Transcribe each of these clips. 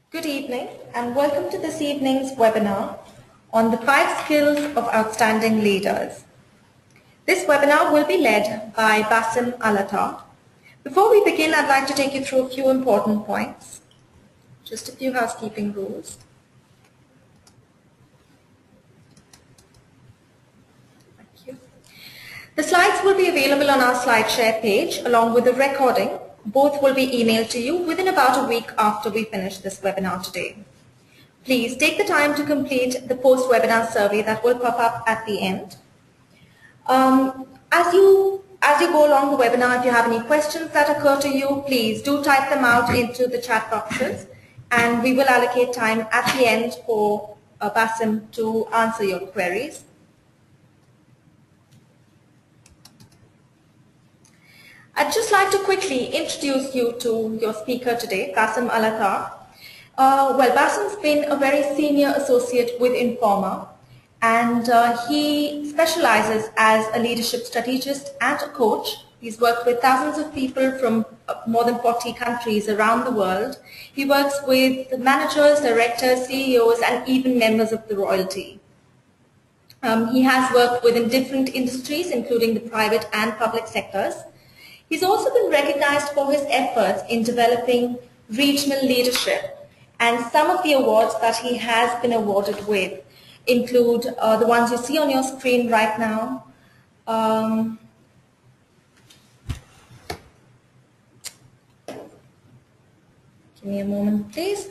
Good evening and welcome to this evening's webinar on the 5 skills of outstanding leaders. This webinar will be led by Bassem Alatar. Before we begin, I'd like to take you through a few important points. Just a few housekeeping rules. Thank you. The slides will be available on our SlideShare page along with the recording. Both will be emailed to you within about a week after we finish this webinar today. Please take the time to complete the post-webinar survey that will pop up at the end. As you go along the webinar, if you have any questions that occur to you, please do type them out into the chat boxes and we will allocate time at the end for Bassem to answer your queries. I'd just like to quickly introduce you to your speaker today, Bassem Alatar. Bassem's been a very senior associate with Informa, and he specializes as a leadership strategist and a coach. He's worked with thousands of people from more than 40 countries around the world. He works with managers, directors, CEOs, and even members of the royalty. He has worked within different industries, including the private and public sectors. He's also been recognized for his efforts in developing regional leadership, and some of the awards that he has been awarded with include the ones you see on your screen right now. Give me a moment, please.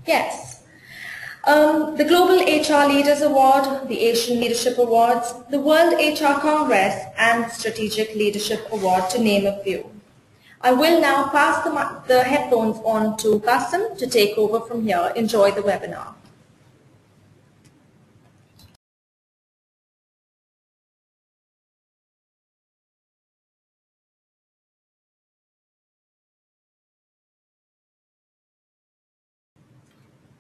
Yes. The Global HR Leaders Award, the Asian Leadership Awards, the World HR Congress, and the Strategic Leadership Award, to name a few. I will now pass the headphones on to Bassem to take over from here. Enjoy the webinar.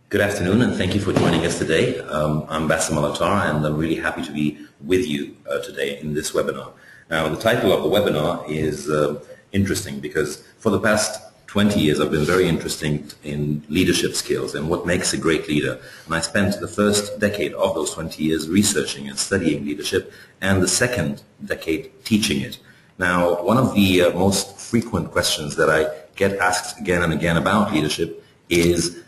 Good afternoon, and thank you for joining us today. I'm Bassem Alatar, and I'm really happy to be with you today in this webinar. Now, the title of the webinar is interesting because for the past 20 years I've been very interested in leadership skills and what makes a great leader. And I spent the first decade of those 20 years researching and studying leadership, and the second decade teaching it. Now, one of the most frequent questions that I get asked again and again about leadership is,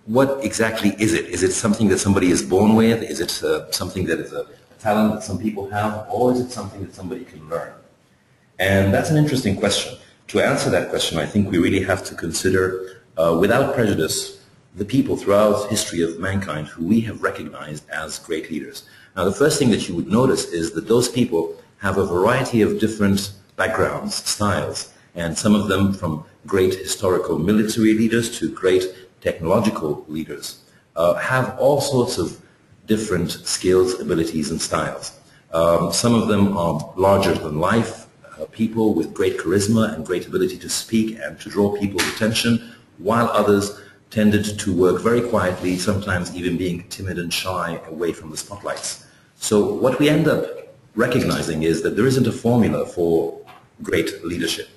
what exactly is it? Is it something that somebody is born with? Is it something that is a talent that some people have? Or is it something that somebody can learn? And that's an interesting question. To answer that question, I think we really have to consider, without prejudice, the people throughout the history of mankind who we have recognized as great leaders. Now, the first thing that you would notice is that those people have a variety of different backgrounds, styles, and some of them from great historical military leaders to great technological leaders, have all sorts of different skills, abilities, and styles. Some of them are larger than life, people with great charisma and great ability to speak and to draw people's attention, while others tended to work very quietly, sometimes even being timid and shy away from the spotlights. So what we end up recognizing is that there isn't a formula for great leadership.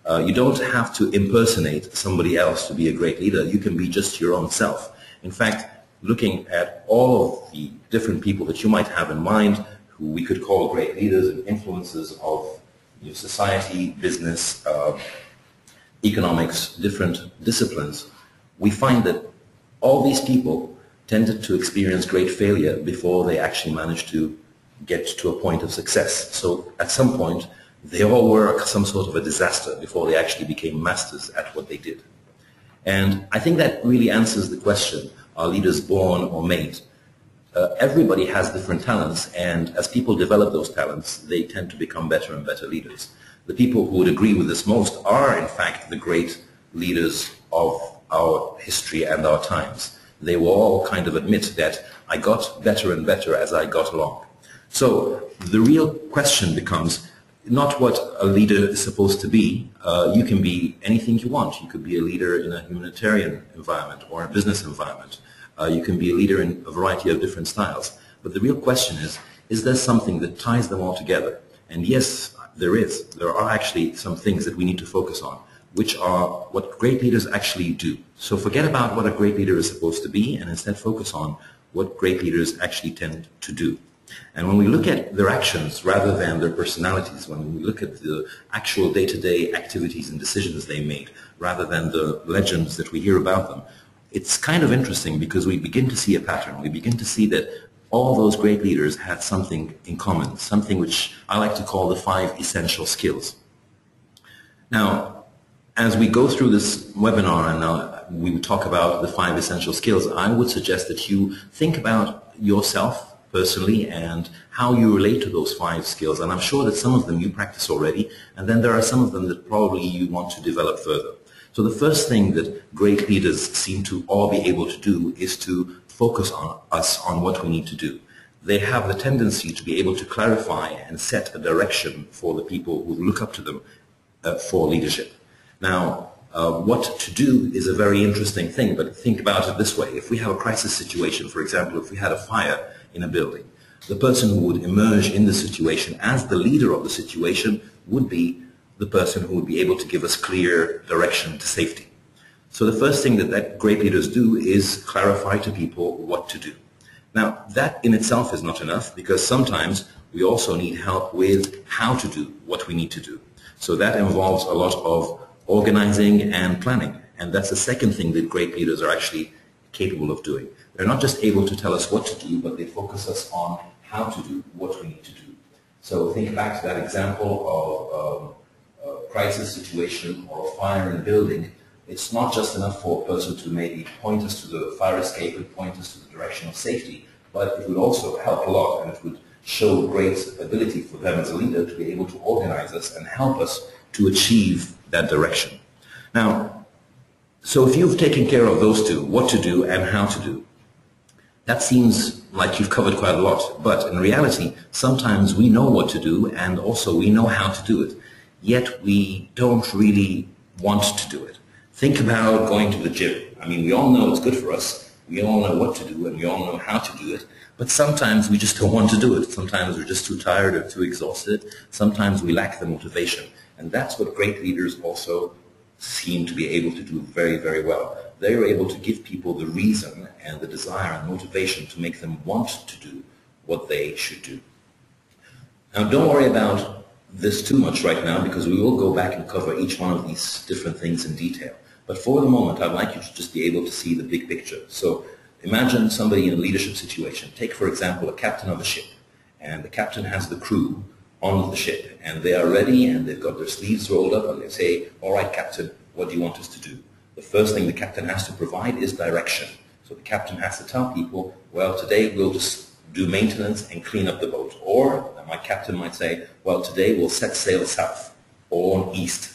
You don't have to impersonate somebody else to be a great leader. You can be just your own self. In fact, looking at all of the different people that you might have in mind, who we could call great leaders and influencers of society, business, economics, different disciplines, we find that all these people tended to experience great failure before they actually managed to get to a point of success. So at some point, they all were some sort of a disaster before they actually became masters at what they did. And I think that really answers the question, are leaders born or made? Everybody has different talents, and as people develop those talents, they tend to become better and better leaders. The people who would agree with this most are, in fact, the great leaders of our history and our times. They will all kind of admit that I got better and better as I got along. So the real question becomes, not what a leader is supposed to be. You can be anything you want. You could be a leader in a humanitarian environment or a business environment. You can be a leader in a variety of different styles. But the real question is there something that ties them all together? And yes, there are actually some things that we need to focus on, which are what great leaders actually do. So forget about what a great leader is supposed to be and instead focus on what great leaders actually tend to do. And when we look at their actions rather than their personalities, when we look at the actual day-to-day activities and decisions they made rather than the legends that we hear about them, it's kind of interesting because we begin to see a pattern. We begin to see that all those great leaders had something in common, something which I like to call the 5 essential skills. Now, as we go through this webinar and we talk about the 5 essential skills, I would suggest that you think about yourself personally and how you relate to those 5 skills. And I'm sure that some of them you practice already, and then there are some of them that probably you want to develop further. So the first thing that great leaders seem to all be able to do is to focus on what we need to do. They have the tendency to be able to clarify and set a direction for the people who look up to them for leadership. Now, what to do is a very interesting thing, but think about it this way. If we have a crisis situation, for example, if we had a fire in a building, the person who would emerge in the situation as the leader of the situation would be the person who would be able to give us clear direction to safety. So the first thing that great leaders do is clarify to people what to do. Now, that in itself is not enough because sometimes we also need help with how to do what we need to do. So that involves a lot of organizing and planning. And that's the second thing that great leaders are actually capable of doing. They're not just able to tell us what to do, but they focus us on how to do what we need to do. So think back to that example of a crisis situation or a fire in a building. It's not just enough for a person to maybe point us to the fire escape and point us to the direction of safety, but it would also help a lot and it would show great ability for them as a leader to be able to organize us and help us to achieve that direction. Now, so if you've taken care of those two, what to do and how to do, that seems like you've covered quite a lot, but in reality, sometimes we know what to do and also we know how to do it, yet we don't really want to do it. Think about going to the gym. I mean, we all know it's good for us. We all know what to do and we all know how to do it. But sometimes we just don't want to do it. Sometimes we're just too tired or too exhausted. Sometimes we lack the motivation. And that's what great leaders also seem to be able to do very, very well. They're able to give people the reason and the desire and motivation to make them want to do what they should do. Now, don't worry about this too much right now because we will go back and cover each one of these different things in detail. But for the moment, I'd like you to just be able to see the big picture. So imagine somebody in a leadership situation. Take, for example, a captain of a ship. And the captain has the crew on the ship. And they are ready and they've got their sleeves rolled up and they say, all right, captain, what do you want us to do? The first thing the captain has to provide is direction. So the captain has to tell people, well, today we'll just do maintenance and clean up the boat. Or my captain might say, well, today we'll set sail south or east.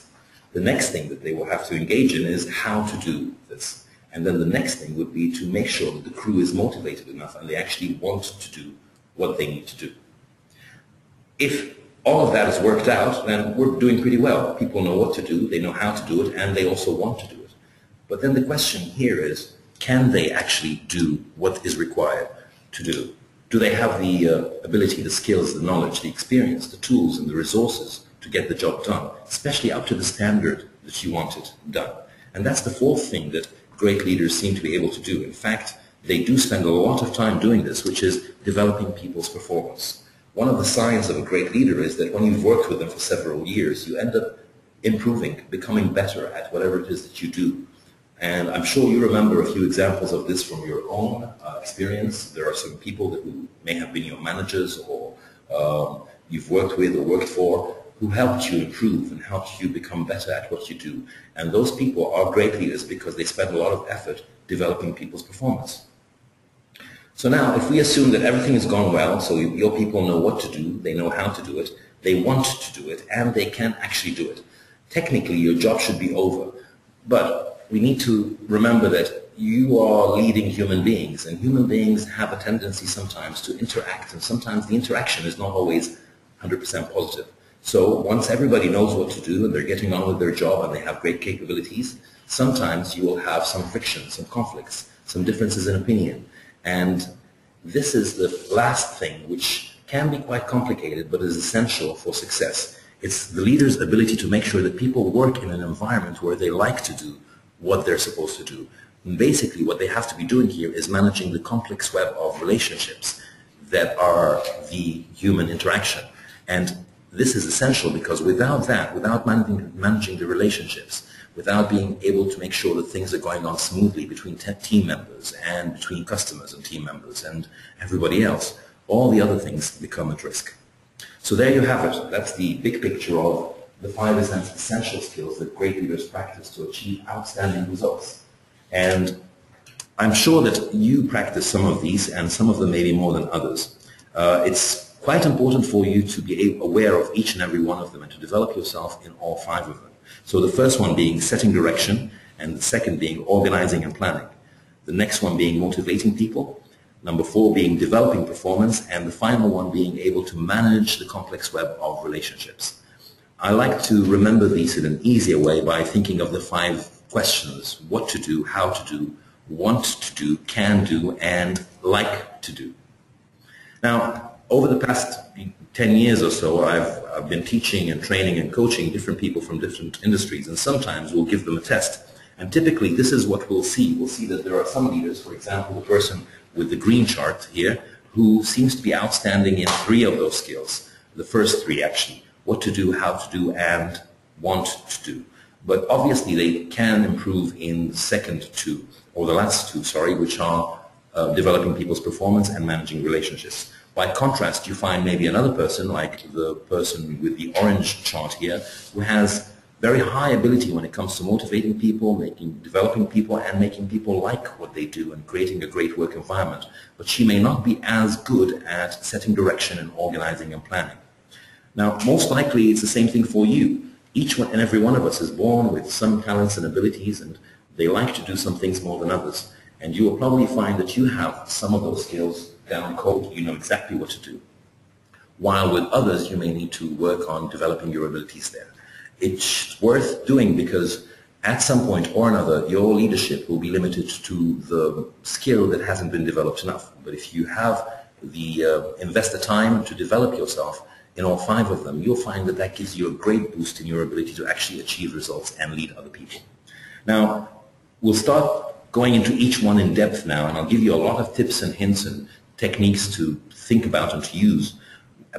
The next thing that they will have to engage in is how to do this. And then the next thing would be to make sure that the crew is motivated enough and they actually want to do what they need to do. If all of that is worked out, then we're doing pretty well. People know what to do, they know how to do it, and they also want to do it. But then the question here is, can they actually do what is required to do? Do they have the ability, the skills, the knowledge, the experience, the tools, and the resources to get the job done, especially up to the standard that you want it done? And that's the fourth thing that great leaders seem to be able to do. In fact, they do spend a lot of time doing this, which is developing people's performance. One of the signs of a great leader is that when you've worked with them for several years, you end up improving, becoming better at whatever it is that you do. And I'm sure you remember a few examples of this from your own experience. There are some people who may have been your managers or you've worked with or worked for who helped you improve and helped you become better at what you do. And those people are great leaders because they spend a lot of effort developing people's performance. So now, if we assume that everything has gone well, so your people know what to do, they know how to do it, they want to do it, and they can actually do it, technically your job should be over. But we need to remember that you are leading human beings, and human beings have a tendency sometimes to interact, and sometimes the interaction is not always 100% positive. So once everybody knows what to do and they're getting on with their job and they have great capabilities, sometimes you will have some friction, some conflicts, some differences in opinion. And this is the last thing, which can be quite complicated but is essential for success. It's the leader's ability to make sure that people work in an environment where they like to do what they're supposed to do. And basically what they have to be doing here is managing the complex web of relationships that are the human interaction. And this is essential because without that, without managing the relationships, without being able to make sure that things are going on smoothly between team members and between customers and team members and everybody else, all the other things become at risk. So there you have it. That's the big picture of the 5 essential skills that great leaders practice to achieve outstanding results. And I'm sure that you practice some of these, and some of them maybe more than others. It's quite important for you to be aware of each and every one of them and to develop yourself in all 5 of them. So the first one being setting direction, and the second being organizing and planning. The next one being motivating people. Number 4 being developing performance, and the final one being able to manage the complex web of relationships. I like to remember these in an easier way by thinking of the 5 questions: what to do, how to do, want to do, can do, and like to do. Now, over the past 10 years or so, I've been teaching and training and coaching different people from different industries, and sometimes we'll give them a test. And typically, this is what we'll see. We'll see that there are some leaders, for example, the person with the green chart here, who seems to be outstanding in 3 of those skills. The first 3, actually: what to do, how to do, and want to do. But obviously, they can improve in the second 2, or the last 2, sorry, which are developing people's performance and managing relationships. By contrast, you find maybe another person, like the person with the orange chart here, who has very high ability when it comes to motivating people, developing people, and making people like what they do and creating a great work environment. But she may not be as good at setting direction and organizing and planning. Now, most likely it's the same thing for you. Each one and every one of us is born with some talents and abilities, and they like to do some things more than others. And you will probably find that you have some of those skills down cold. You know exactly what to do. While with others, you may need to work on developing your abilities there. It's worth doing because at some point or another, your leadership will be limited to the skill that hasn't been developed enough. But if you have invest the time to develop yourself in all 5 of them, you'll find that that gives you a great boost in your ability to actually achieve results and lead other people. Now, we'll start going into each one in depth now, and I'll give you a lot of tips and hints and techniques to think about and to use.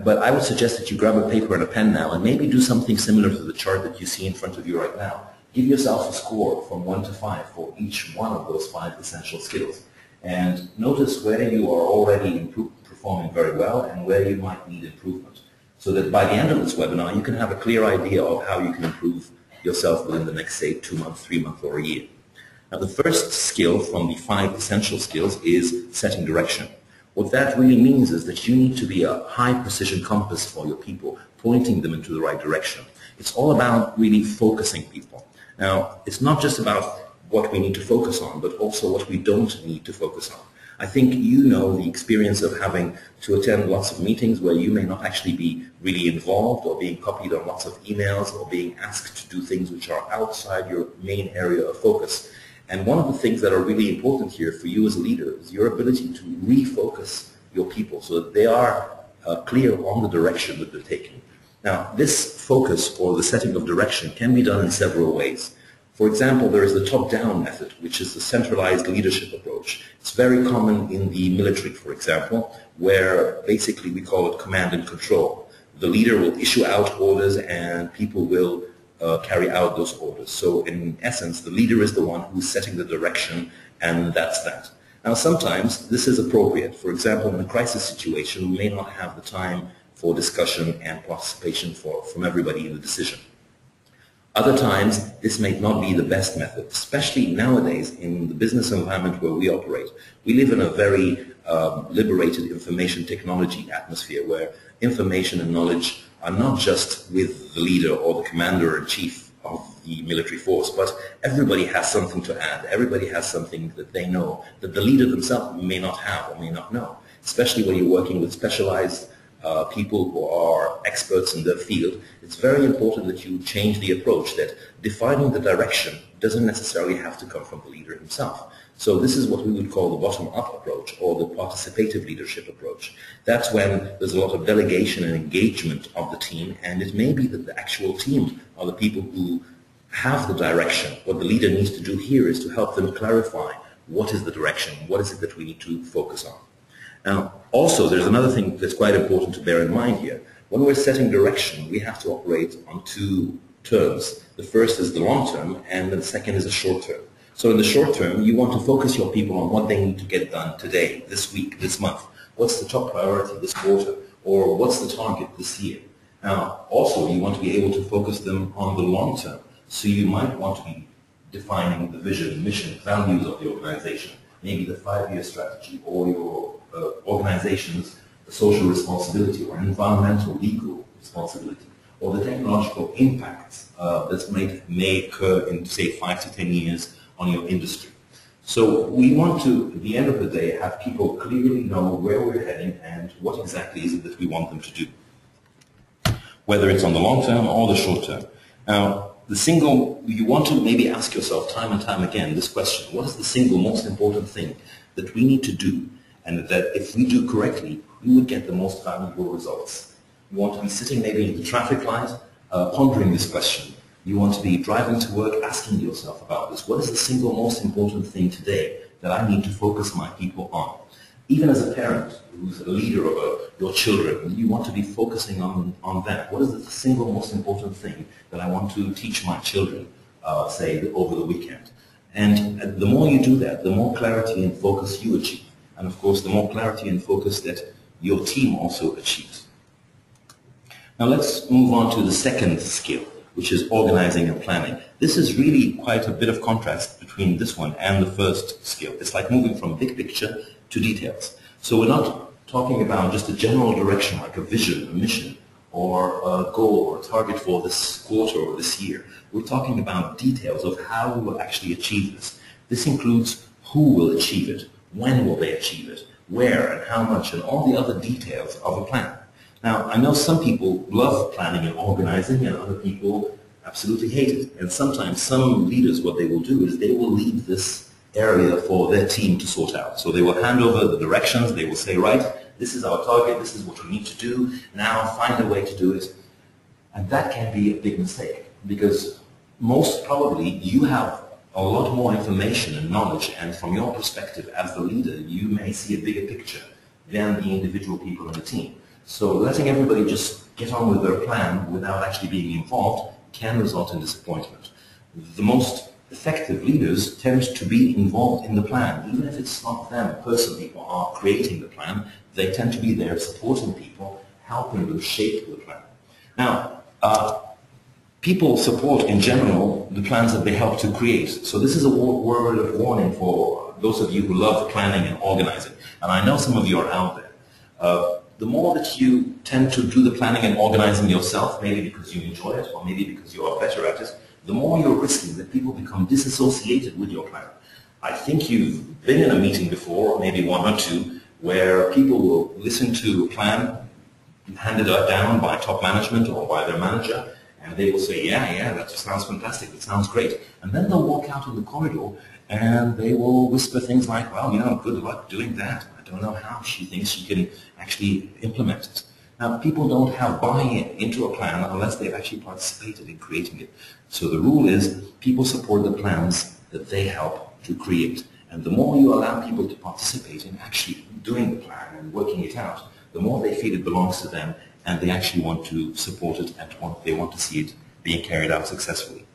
But I would suggest that you grab a paper and a pen now and maybe do something similar to the chart that you see in front of you right now. Give yourself a score from 1 to 5 for each one of those 5 essential skills. And notice where you are already performing very well and where you might need improvement, so that by the end of this webinar, you can have a clear idea of how you can improve yourself within the next, say, 2 months, 3 months, or a year. Now, the first skill from the 5 essential skills is setting direction. What that really means is that you need to be a high-precision compass for your people, pointing them into the right direction. It's all about really focusing people. Now, it's not just about what we need to focus on, but also what we don't need to focus on. I think you know the experience of having to attend lots of meetings where you may not actually be really involved, or being copied on lots of emails, or being asked to do things which are outside your main area of focus. And one of the things that are really important here for you as a leader is your ability to refocus your people so that they are clear on the direction that they're taking. Now, this focus, or the setting of direction, can be done in several ways. For example, there is the top-down method, which is the centralized leadership approach. It's very common in the military, for example, where basically we call it command and control. The leader will issue out orders and people will carry out those orders. So in essence, the leader is the one who's setting the direction, and that's that. Now, sometimes this is appropriate. For example, in a crisis situation, we may not have the time for discussion and participation from everybody in the decision. Other times, this may not be the best method, especially nowadays in the business environment where we operate. We live in a very liberated information technology atmosphere where information and knowledge are not just with the leader or the commander-in-chief of the military force, but everybody has something to add. Everybody has something that they know that the leader themselves may not have or may not know, especially when you're working with specialized people who are experts in their field, it's very important that you change the approach, that defining the direction doesn't necessarily have to come from the leader himself. So this is what we would call the bottom-up approach, or the participative leadership approach. That's when there's a lot of delegation and engagement of the team, and it may be that the actual team are the people who have the direction. What the leader needs to do here is to help them clarify what is the direction, what is it that we need to focus on. Now, also, there's another thing that's quite important to bear in mind here. When we're setting direction, we have to operate on two terms. The first is the long term, and the second is the short term. So in the short term, you want to focus your people on what they need to get done today, this week, this month. What's the top priority this quarter? Or what's the target this year? Now, also, you want to be able to focus them on the long term. So you might want to be defining the vision, mission, values of the organization, maybe the 5-year strategy, or your organization's social responsibility, or environmental, legal responsibility, or the technological impacts that may occur in, say, 5 to 10 years on your industry. So we want to, at the end of the day, have people clearly know where we're heading and what exactly is it that we want them to do, whether it's on the long term or the short term. Now, you want to maybe ask yourself time and time again this question: what is the single most important thing that we need to do, and that if we do correctly, we would get the most valuable results? You want to be sitting maybe in the traffic light, pondering this question. You want to be driving to work, asking yourself about this. What is the single most important thing today that I need to focus my people on? Even as a parent who's a leader of your children, you want to be focusing on that. What is the single most important thing that I want to teach my children, say, over the weekend? And the more you do that, the more clarity and focus you achieve. And of course, the more clarity and focus that your team also achieves. Now let's move on to the second skill, which is organizing and planning. This is really quite a bit of contrast between this one and the first skill. It's like moving from big picture to details. So we're not talking about just a general direction, like a vision, a mission, or a goal or a target for this quarter or this year. We're talking about details of how we will actually achieve this. This includes who will achieve it, when will they achieve it, where and how much, and all the other details of a plan. Now, I know some people love planning and organizing, and other people absolutely hate it. And sometimes some leaders, what they will do is they will leave this area for their team to sort out. So they will hand over the directions, they will say, right, this is our target, this is what we need to do, now find a way to do it. And that can be a big mistake, because most probably you have a lot more information and knowledge, and from your perspective as the leader, you may see a bigger picture than the individual people in the team. So letting everybody just get on with their plan without actually being involved can result in disappointment. The most effective leaders tend to be involved in the plan. Even if it's not them personally who are creating the plan, they tend to be there supporting people, helping them shape the plan. Now, people support in general the plans that they help to create. So this is a word of warning for those of you who love planning and organizing. And I know some of you are out there. The more that you tend to do the planning and organizing yourself, maybe because you enjoy it or maybe because you are better at it, the more you're risking that people become disassociated with your plan. I think you've been in a meeting before, maybe one or two, where people will listen to a plan handed down by top management or by their manager, and they will say, yeah, that sounds fantastic, that sounds great. And then they'll walk out in the corridor and they will whisper things like, well, good luck doing that. I don't know how she thinks she can actually implement it. Now, people don't have buy-in into a plan unless they've actually participated in creating it. So the rule is people support the plans that they help to create. And the more you allow people to participate in actually doing the plan and working it out, the more they feel it belongs to them and they actually want to support it and they want to see it being carried out successfully.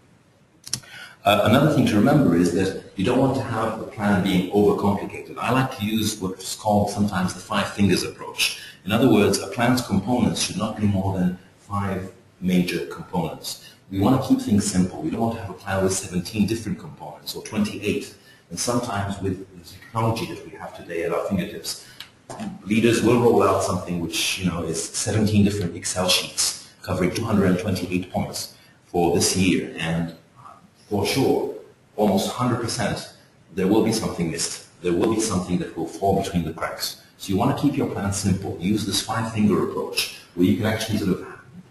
Another thing to remember is that you don't want to have the plan being overcomplicated. I like to use what's called sometimes the 5 fingers approach. In other words, a plan's components should not be more than 5 major components. We want to keep things simple. We don't want to have a plan with 17 different components or 28. And sometimes with the technology that we have today at our fingertips, leaders will roll out something which is 17 different Excel sheets covering 228 points for this year. And for sure, almost 100%, there will be something missed. There will be something that will fall between the cracks. So you want to keep your plan simple. Use this five-finger approach, where you can actually sort of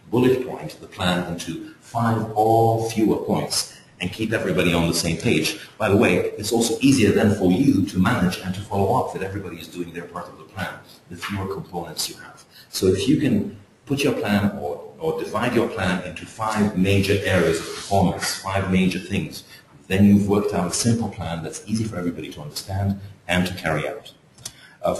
bullet point the plan into 5 or fewer points and keep everybody on the same page. By the way, it's also easier then for you to manage and to follow up that everybody is doing their part of the plan, the fewer components you have. So if you can put your plan or divide your plan into 5 major areas of performance, 5 major things, then you've worked out a simple plan that's easy for everybody to understand and to carry out.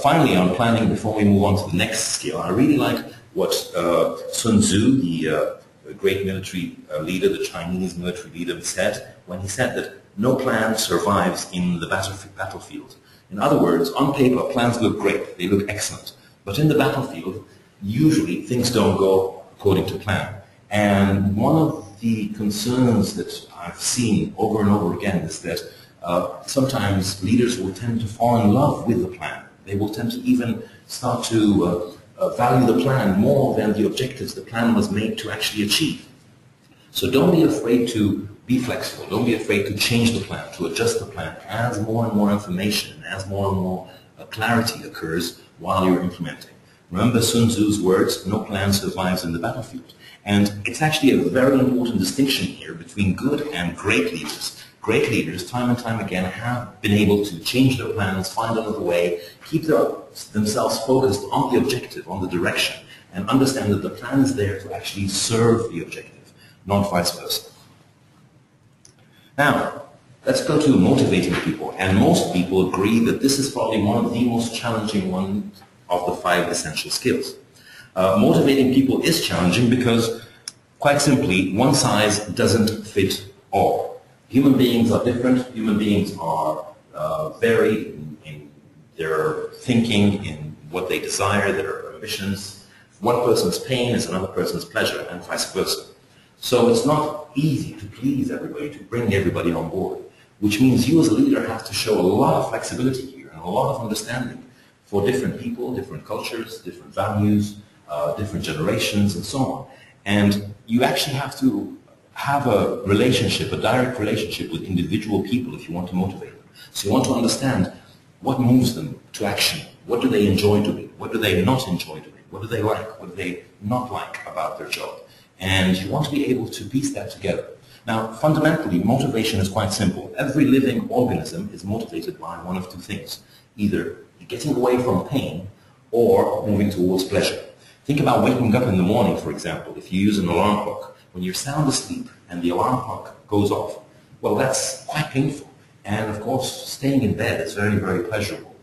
Finally, on planning, before we move on to the next skill, I really like what Sun Tzu, the great military leader, the Chinese military leader, said when he said that no plan survives in the battlefield. In other words, on paper, plans look great, they look excellent, but in the battlefield, usually things don't go according to plan. And one of the concerns that I've seen over and over again is that sometimes leaders will tend to fall in love with the plan. They will tend to even start to value the plan more than the objectives the plan was made to actually achieve. So don't be afraid to be flexible. Don't be afraid to change the plan, to adjust the plan as more and more information, as more and more clarity occurs while you're implementing. Remember Sun Tzu's words, no plan survives in the battlefield. And it's actually a very important distinction here between good and great leaders. Great leaders, time and time again, have been able to change their plans, find another way, keep themselves focused on the objective, on the direction, and understand that the plan is there to actually serve the objective, not vice versa. Now, let's go to motivating people. And most people agree that this is probably one of the most challenging ones of the 5 essential skills. Motivating people is challenging because, quite simply, one size doesn't fit all. Human beings are different. Human beings are varied in their thinking, in what they desire, their ambitions. One person's pain is another person's pleasure, and vice versa. So it's not easy to please everybody, to bring everybody on board, which means you as a leader have to show a lot of flexibility here and a lot of understanding for different people, different cultures, different values, different generations, and so on. And you actually have to have a relationship, a direct relationship with individual people if you want to motivate them. So you want to understand what moves them to action. What do they enjoy doing? What do they not enjoy doing? What do they like? What do they not like about their job? And you want to be able to piece that together. Now, fundamentally, motivation is quite simple. Every living organism is motivated by one of 2 things. Either getting away from pain or moving towards pleasure. Think about waking up in the morning, for example. If you use an alarm clock, when you're sound asleep and the alarm clock goes off, well, that's quite painful. And of course, staying in bed is very, very pleasurable.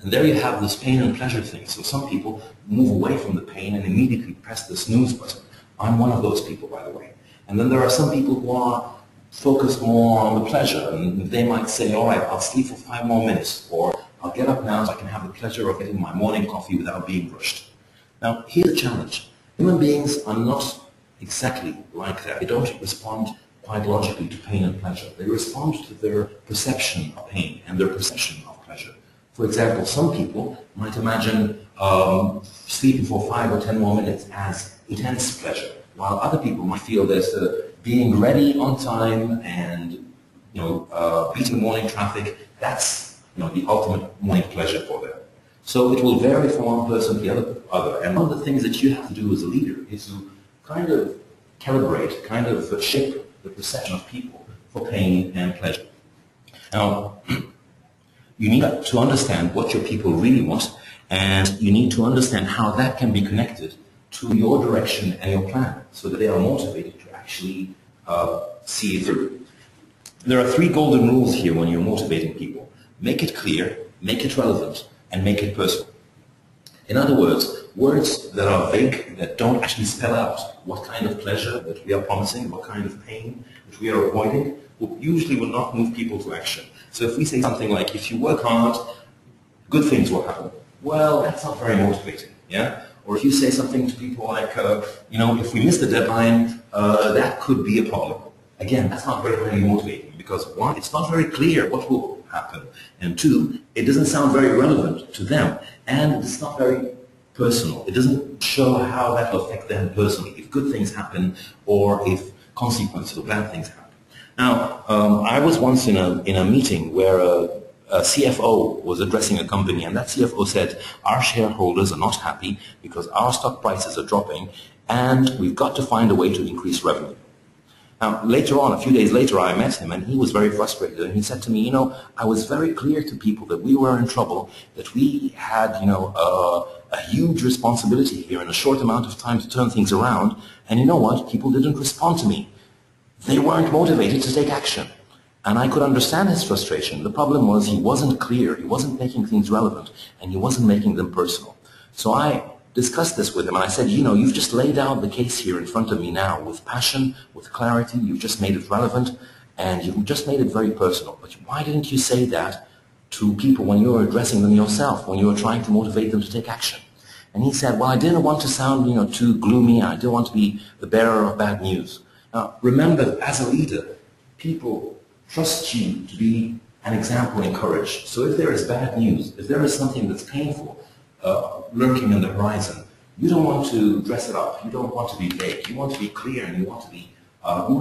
And there you have this pain and pleasure thing. So some people move away from the pain and immediately press the snooze button. I'm one of those people, by the way. And then there are some people who are focused more on the pleasure, and they might say, all right, I'll sleep for 5 more minutes, or I'll get up now so I can have the pleasure of getting my morning coffee without being rushed. Now, here's the challenge. Human beings are not exactly like that. They don't respond quite logically to pain and pleasure. They respond to their perception of pain and their perception of pleasure. For example, some people might imagine sleeping for 5 or 10 more minutes as intense pleasure, while other people might feel that being ready on time and beating morning traffic, that's the ultimate morning pleasure for them. So it will vary from one person to the other. And one of the things that you have to do as a leader is to kind of calibrate, kind of shape the perception of people for pain and pleasure. Now, you need to understand what your people really want, and you need to understand how that can be connected to your direction and your plan, so that they are motivated to actually see it through. There are 3 golden rules here when you're motivating people. Make it clear, make it relevant, and make it personal. In other words that are vague, that don't actually spell out what kind of pleasure that we are promising, what kind of pain that we are avoiding, usually will not move people to action. So if we say something like, if you work hard, good things will happen. Well, that's not very motivating, yeah? Or if you say something to people like, if we miss the deadline, that could be a problem. Again, that's not very, very motivating because 1, it's not very clear what will happen, and 2, it doesn't sound very relevant to them, and it's not very personal. It doesn't show how that will affect them personally, if good things happen or if consequences or bad things happen. Now, I was once in a meeting where CFO was addressing a company, and that CFO said, our shareholders are not happy because our stock prices are dropping, and we've got to find a way to increase revenue. Now, later on, a few days later, I met him, and he was very frustrated. And he said to me, you know, I was very clear to people that we were in trouble, that we had, you know, a huge responsibility here in a short amount of time to turn things around. And you know what? People didn't respond to me. They weren't motivated to take action. And I could understand his frustration. The problem was he wasn't clear, he wasn't making things relevant, and he wasn't making them personal. So I discussed this with him, and I said, you know, you've just laid out the case here in front of me now with passion, with clarity, you've just made it relevant, and you've just made it very personal. But why didn't you say that to people when you were addressing them yourself, when you were trying to motivate them to take action? And he said, well, I didn't want to sound, you know, too gloomy, I didn't want to be the bearer of bad news. Now, remember, as a leader, people trust you to be an example and courage. So if there is bad news, if there is something that's painful lurking on the horizon, you don't want to dress it up. You don't want to be vague. You want to be clear, and you want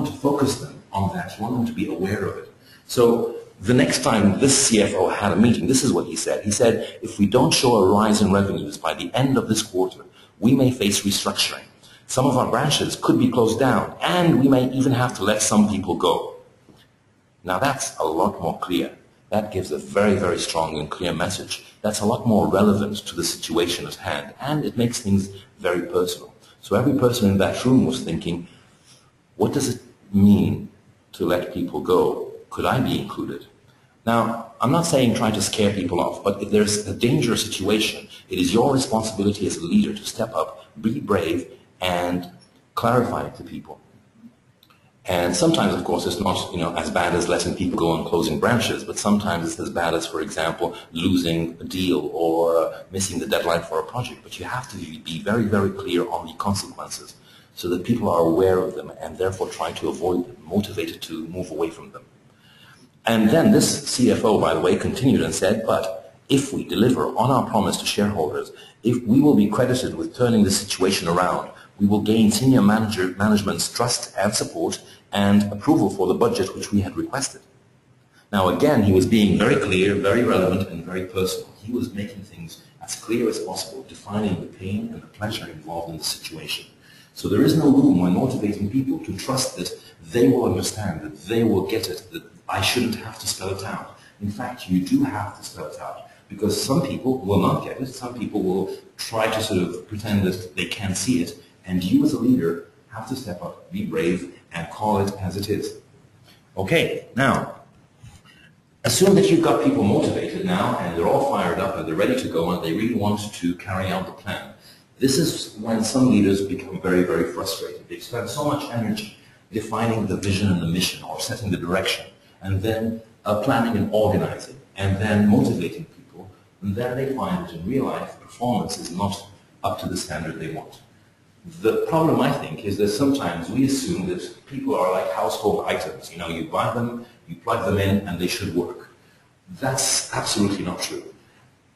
to focus them on that. You want them to be aware of it. So the next time this CFO had a meeting, this is what he said. He said, if we don't show a rise in revenues by the end of this quarter, we may face restructuring. Some of our branches could be closed down, and we may even have to let some people go. Now that's a lot more clear. That gives a very, very strong and clear message. That's a lot more relevant to the situation at hand, and it makes things very personal. So every person in that room was thinking, what does it mean to let people go? Could I be included? Now, I'm not saying try to scare people off, but if there's a dangerous situation, it is your responsibility as a leader to step up, be brave, and clarify it to people. And sometimes, of course, it's not, you know, as bad as letting people go and closing branches, but sometimes it's as bad as, for example, losing a deal or missing the deadline for a project. But you have to be very, very clear on the consequences so that people are aware of them and therefore try to avoid them, motivated to move away from them. And then this CFO, by the way, continued and said, but if we deliver on our promise to shareholders, if we will be credited with turning the situation around, we will gain senior management's trust and support and approval for the budget which we had requested. Now again, he was being very clear, very relevant, and very personal. He was making things as clear as possible, defining the pain and the pleasure involved in the situation. So there is no room when motivating people to trust that they will understand, that they will get it, that I shouldn't have to spell it out. In fact, you do have to spell it out, because some people will not get it, some people will try to sort of pretend that they can't see it, and you as a leader have to step up, be brave, and call it as it is. Okay, now, assume that you've got people motivated now, and they're all fired up, and they're ready to go, and they really want to carry out the plan. This is when some leaders become very, very frustrated. They spend so much energy defining the vision and the mission, or setting the direction, and then planning and organizing, and then motivating people, and then they find that in real life, performance is not up to the standard they want. The problem, I think, is that sometimes we assume that people are like household items. You know, you buy them, you plug them in, and they should work. That's absolutely not true.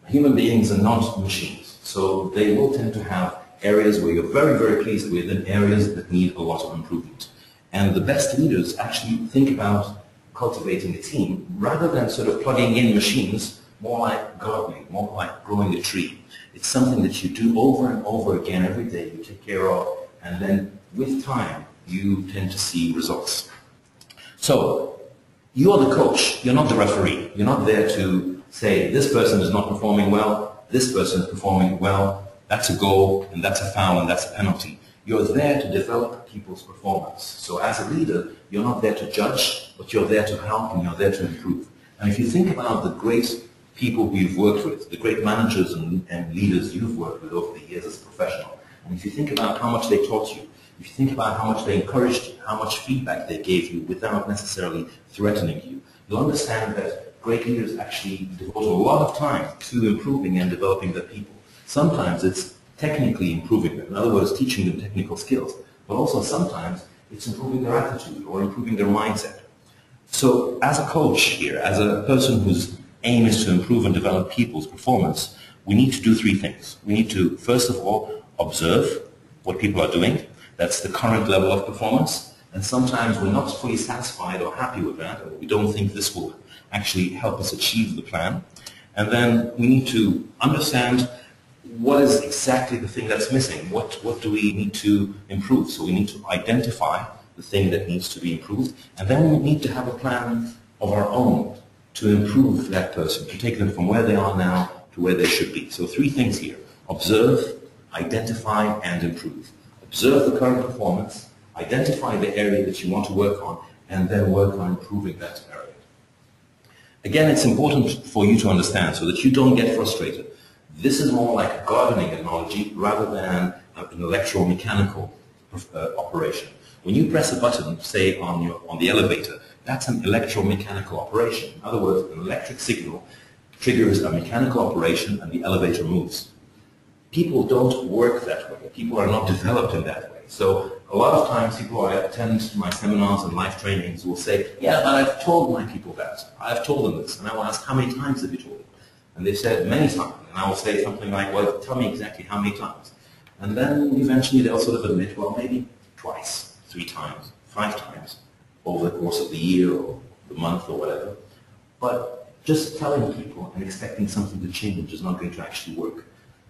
Human beings are not machines, so they will tend to have areas where you're very, very pleased with and areas that need a lot of improvement. And the best leaders actually think about cultivating a team rather than sort of plugging in machines, more like gardening, more like growing a tree. It's something that you do over and over again every day, you take care of, and then with time, you tend to see results. So, you're the coach, you're not the referee. You're not there to say, this person is not performing well, this person is performing well, that's a goal, and that's a foul, and that's a penalty. You're there to develop people's performance. So as a leader, you're not there to judge, but you're there to help and you're there to improve. And if you think about the great people who you've worked with, the great managers and leaders you've worked with over the years as a professional, and if you think about how much they taught you, if you think about how much they encouraged you, how much feedback they gave you without necessarily threatening you, you'll understand that great leaders actually devote a lot of time to improving and developing their people. Sometimes it's technically improving them, in other words, teaching them technical skills, but also sometimes it's improving their attitude or improving their mindset. So as a coach here, as a person whose aim is to improve and develop people's performance, we need to do three things. We need to, first of all, observe what people are doing. That's the current level of performance. And sometimes we're not fully satisfied or happy with that, or we don't think this will actually help us achieve the plan. And then we need to understand what is exactly the thing that's missing. What do we need to improve? So we need to identify the thing that needs to be improved, and then we need to have a plan of our own to improve that person, to take them from where they are now to where they should be. So three things here: observe, identify, and improve. Observe the current performance, identify the area that you want to work on, and then work on improving that area. Again, it's important for you to understand so that you don't get frustrated. This is more like a gardening analogy rather than an electromechanical operation. When you press a button, say on the elevator, that's an electromechanical operation. In other words, an electric signal triggers a mechanical operation and the elevator moves. People don't work that way. People are not developed in that way. So a lot of times people who attend my seminars and life trainings will say, yeah, but I've told my people that. I've told them this. And I will ask, how many times have you told them? And they said, many times. And I will say something like, well, tell me exactly how many times. And then eventually they'll sort of admit, well, maybe twice, 3 times, 5 times over the course of the year or the month or whatever. But just telling people and expecting something to change is not going to actually work.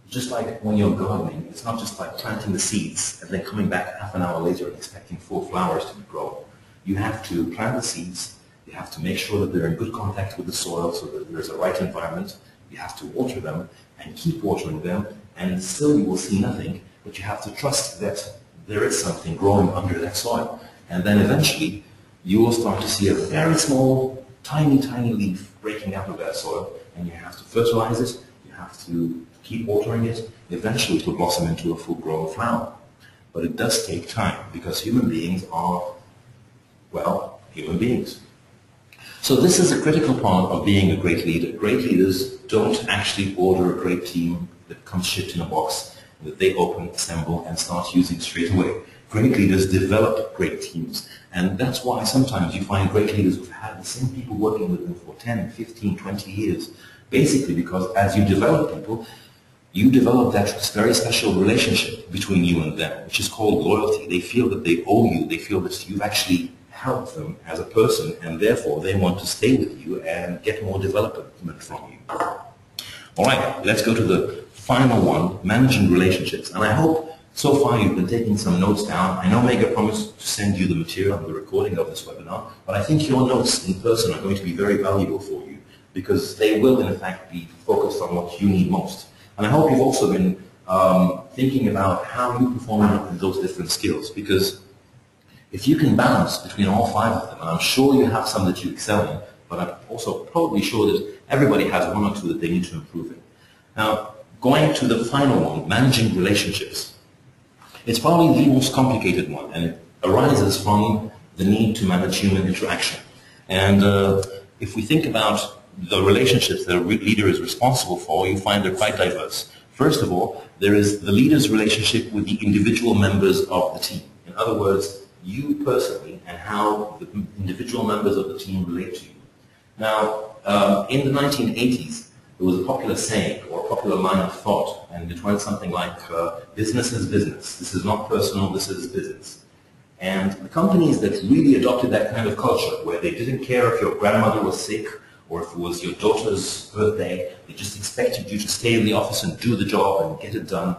Just like when you're gardening, it's not just like planting the seeds and then coming back half an hour later and expecting 4 flowers to grow. You have to plant the seeds, you have to make sure that they're in good contact with the soil so that there's a right environment, you have to water them and keep watering them, and still you will see nothing, but you have to trust that there is something growing under that soil. And then eventually you will start to see a very small, tiny, tiny leaf breaking out of that soil, and you have to fertilize it, you have to keep watering it. Eventually it will blossom into a full-grown flower. But it does take time because human beings are, well, human beings. So this is a critical part of being a great leader. Great leaders don't actually order a great team that comes shipped in a box, that they open, assemble, and start using straight away. Great leaders develop great teams. And that's why sometimes you find great leaders who've had the same people working with them for 10, 15, 20 years. Basically because as you develop people, you develop that very special relationship between you and them, which is called loyalty. They feel that they owe you. They feel that you've actually helped them as a person, and therefore they want to stay with you and get more development from you. All right, let's go to the final one, managing relationships. And I hope so far you've been taking some notes down. I know Mega promised to send you the material and the recording of this webinar, but I think your notes in person are going to be very valuable for you because they will in fact be focused on what you need most. And I hope you've also been thinking about how you perform in those different skills, because if you can balance between all 5 of them, and I'm sure you have some that you excel in, but I'm also probably sure that everybody has 1 or 2 that they need to improve in. Now, going to the final one, managing relationships. It's probably the most complicated one, and it arises from the need to manage human interaction. And if we think about the relationships that a leader is responsible for, you find they're quite diverse. First of all, there is the leader's relationship with the individual members of the team. In other words, you personally and how the individual members of the team relate to you. Now, in the 1980s, there was a popular saying or a popular line of thought, and it went something like, business is business. This is not personal, this is business. And the companies that really adopted that kind of culture, where they didn't care if your grandmother was sick or if it was your daughter's birthday, they just expected you to stay in the office and do the job and get it done,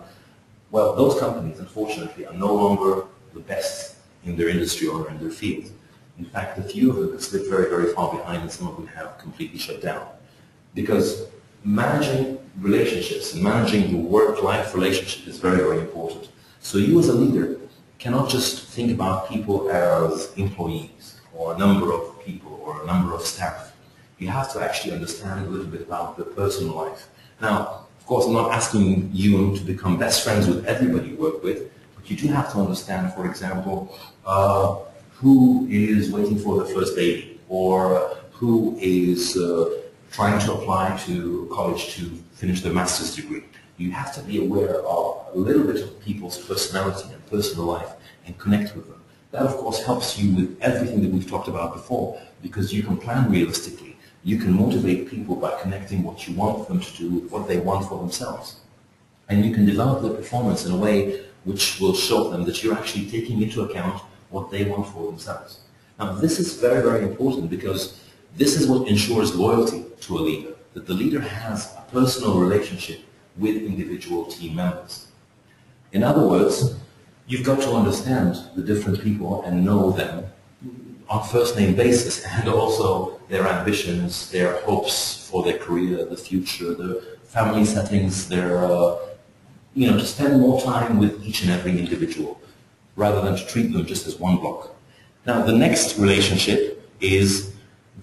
well, those companies, unfortunately, are no longer the best in their industry or in their field. In fact, a few of them have slipped very, very far behind, and some of them have completely shut down. Because managing relationships and managing the work-life relationship is very, very important. So you as a leader cannot just think about people as employees or a number of people or a number of staff. You have to actually understand a little bit about their personal life. Now, of course, I'm not asking you to become best friends with everybody you work with, but you do have to understand, for example, who is waiting for their first baby, or who is trying to apply to college to finish their master's degree. You have to be aware of a little bit of people's personality and personal life and connect with them. That, of course, helps you with everything that we've talked about before, because you can plan realistically. You can motivate people by connecting what you want them to do with what they want for themselves. And you can develop their performance in a way which will show them that you're actually taking into account what they want for themselves. Now, this is very, very important because this is what ensures loyalty to a leader, that the leader has a personal relationship with individual team members. In other words, you've got to understand the different people and know them on first-name basis, and also their ambitions, their hopes for their career, the future, the family settings, their, to spend more time with each and every individual rather than to treat them just as one block. Now, the next relationship is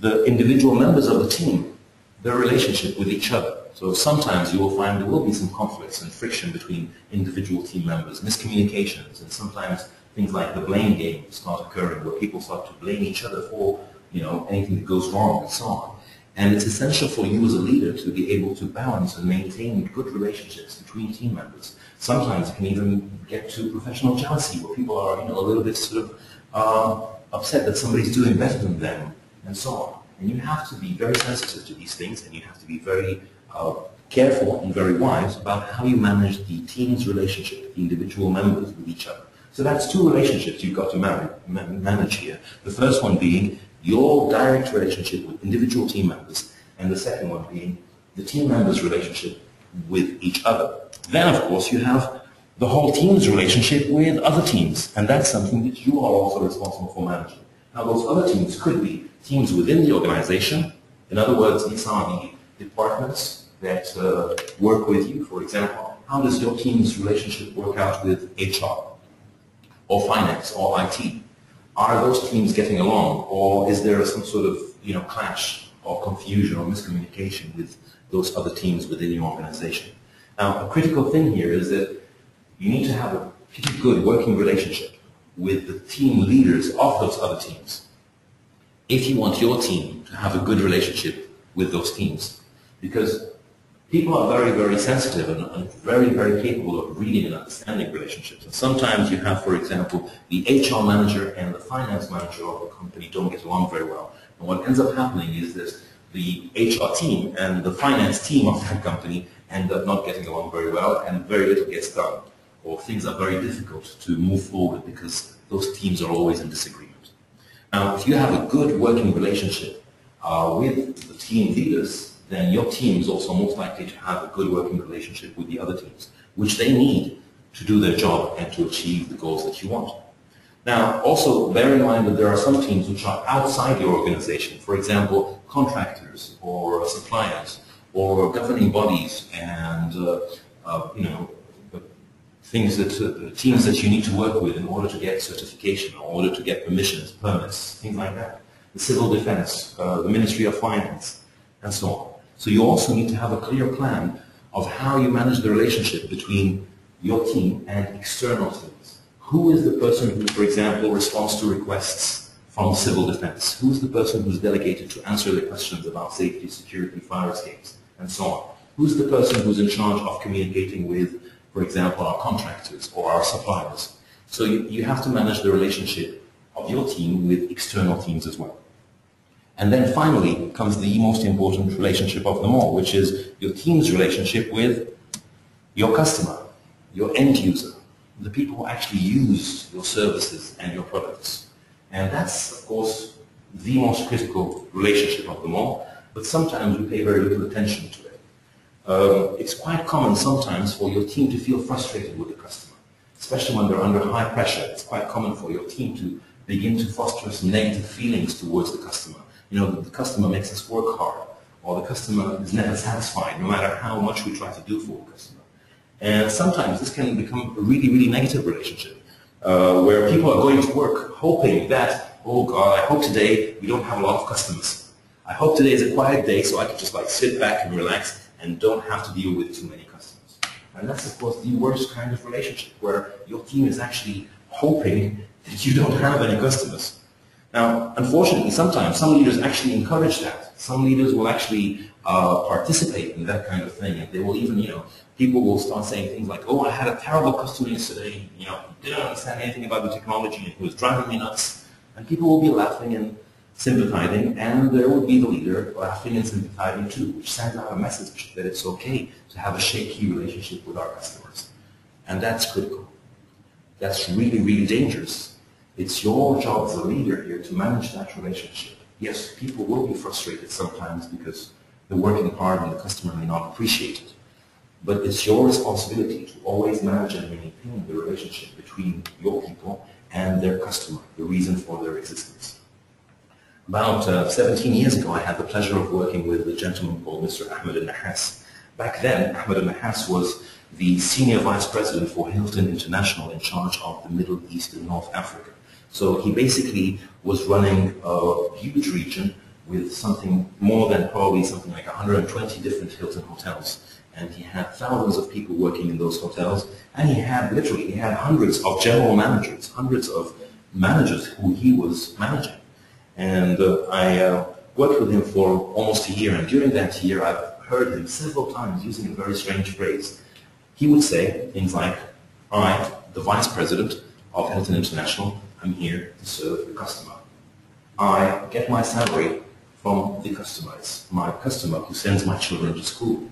the individual members of the team, their relationship with each other. So sometimes you will find there will be some conflicts and friction between individual team members, miscommunications, and sometimes things like the blame game start occurring where people start to blame each other for anything that goes wrong and so on. And it's essential for you as a leader to be able to balance and maintain good relationships between team members. Sometimes it can even get to professional jealousy where people are a little bit sort of upset that somebody's doing better than them and so on. And you have to be very sensitive to these things, and you have to be very careful and very wise about how you manage the team's relationship, the individual members with each other. So that's two relationships you've got to manage here. The first one being your direct relationship with individual team members, and the second one being the team members' relationship with each other. Then, of course, you have the whole team's relationship with other teams, and that's something that you are also responsible for managing. Now, those other teams could be teams within the organization. In other words, these are the departments that work with you. For example, how does your team's relationship work out with HR or finance or IT? Are those teams getting along, or is there some sort of clash or confusion or miscommunication with those other teams within your organization? Now, a critical thing here is that you need to have a pretty good working relationship with the team leaders of those other teams if you want your team to have a good relationship with those teams. Because people are very, very sensitive and very, very capable of reading and understanding relationships. And sometimes you have, for example, the HR manager and the finance manager of a company don't get along very well. And what ends up happening is that the HR team and the finance team of that company end up not getting along very well, and very little gets done. Or things are very difficult to move forward because those teams are always in disagreement. Now, if you have a good working relationship with the team leaders, then your team is also most likely to have a good working relationship with the other teams, which they need to do their job and to achieve the goals that you want. Now, also bear in mind that there are some teams which are outside your organization. For example, contractors or suppliers or governing bodies and things that teams that you need to work with in order to get certification, in order to get permissions, permits, things like that. The civil defense, the Ministry of Finance, and so on. So you also need to have a clear plan of how you manage the relationship between your team and external teams. Who is the person who, for example, responds to requests from civil defense? Who is the person who's delegated to answer the questions about safety, security, fire escapes, and so on? Who's the person who's in charge of communicating with, for example, our contractors or our suppliers? So you have to manage the relationship of your team with external teams as well. And then finally comes the most important relationship of them all, which is your team's relationship with your customer, your end user, the people who actually use your services and your products. And that's, of course, the most critical relationship of them all, but sometimes we pay very little attention to it. It's quite common sometimes for your team to feel frustrated with the customer, especially when they're under high pressure. It's quite common for your team to begin to foster some negative feelings towards the customer. The customer makes us work hard, or the customer is never satisfied, no matter how much we try to do for the customer. And sometimes this can become a really, really negative relationship, where people are going to work hoping that, oh God, I hope today we don't have a lot of customers. I hope today is a quiet day so I can just sit back and relax and don't have to deal with too many customers. And that's, of course, the worst kind of relationship, where your team is actually hoping that you don't have any customers. Now, unfortunately, sometimes some leaders actually encourage that. Some leaders will actually participate in that kind of thing, and they will even, people will start saying things like, oh, I had a terrible customer yesterday, he didn't understand anything about the technology, and he was driving me nuts. And people will be laughing and sympathizing, and there will be the leader laughing and sympathizing too, which sends out a message that it's okay to have a shaky relationship with our customers. And that's critical. That's really, really dangerous. It's your job as a leader here to manage that relationship. Yes, people will be frustrated sometimes because they're working hard and the customer may not appreciate it. But it's your responsibility to always manage and maintain the relationship between your people and their customer, the reason for their existence. About 17 years ago, I had the pleasure of working with a gentleman called Mr. Ahmed Al-Nahas. Back then, Ahmed Al-Nahas was the senior vice president for Hilton International in charge of the Middle East and North Africa. So he basically was running a huge region with something more than probably something like 120 different Hilton hotels. And he had thousands of people working in those hotels. And he had hundreds of general managers, hundreds of managers who he was managing. And I worked with him for almost a year. And during that year, I've heard him several times using a very strange phrase. He would say things like, I, the vice president of Hilton International, I'm here to serve the customer. I get my salary from the customer. It's my customer who sends my children to school.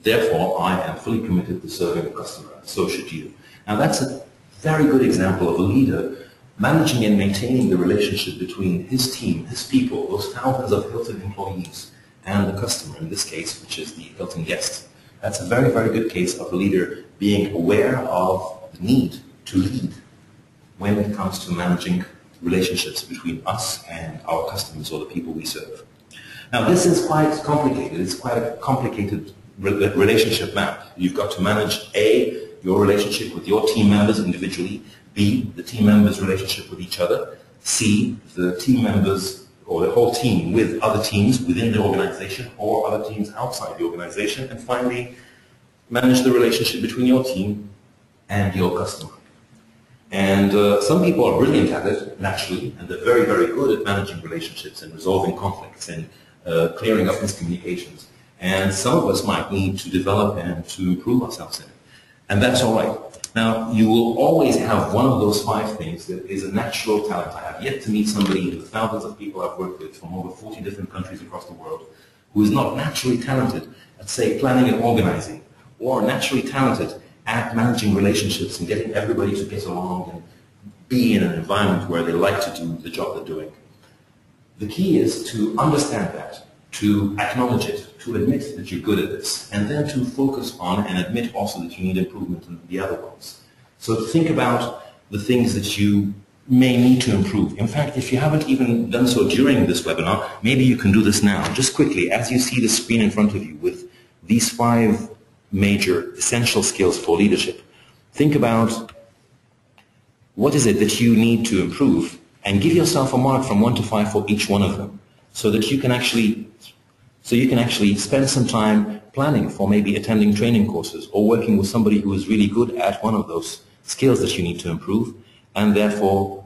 Therefore, I am fully committed to serving the customer. So should you. Now that's a very good example of a leader managing and maintaining the relationship between his team, his people, those thousands of Hilton employees, and the customer, in this case, which is the Hilton guest. That's a very, very good case of a leader being aware of the need to lead when it comes to managing relationships between us and our customers or the people we serve. Now this is quite complicated. It's quite a complicated relationship map. You've got to manage A, your relationship with your team members individually, B, the team members' relationship with each other, C, the team members or the whole team with other teams within the organization or other teams outside the organization, and finally, manage the relationship between your team and your customer. And some people are brilliant at it, naturally, and they're very, very good at managing relationships and resolving conflicts and clearing up miscommunications. And some of us might need to develop and to improve ourselves in it. And that's all right. Now, you will always have one of those 5 things that is a natural talent. I have yet to meet somebody in the thousands of people I've worked with from over 40 different countries across the world who is not naturally talented at, say, planning and organizing, or naturally talented at managing relationships and getting everybody to get along and be in an environment where they like to do the job they're doing. The key is to understand that, to acknowledge it, to admit that you're good at this, and then to focus on and admit also that you need improvement in the other ones. So think about the things that you may need to improve. In fact, if you haven't even done so during this webinar, maybe you can do this now. Just quickly, as you see the screen in front of you with these 5 major essential skills for leadership, think about what is it that you need to improve, and give yourself a mark from 1 to 5 for each one of them, so that you can actually spend some time planning for maybe attending training courses or working with somebody who is really good at one of those skills that you need to improve, and therefore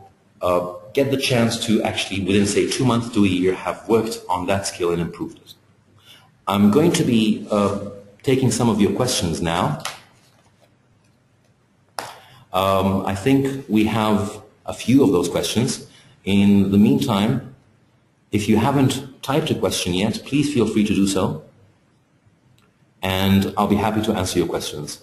get the chance to actually, within say 2 months to a year, have worked on that skill and improved it. I'm going to be taking some of your questions now. I think we have a few of those questions. In the meantime, if you haven't typed a question yet, please feel free to do so, and I'll be happy to answer your questions.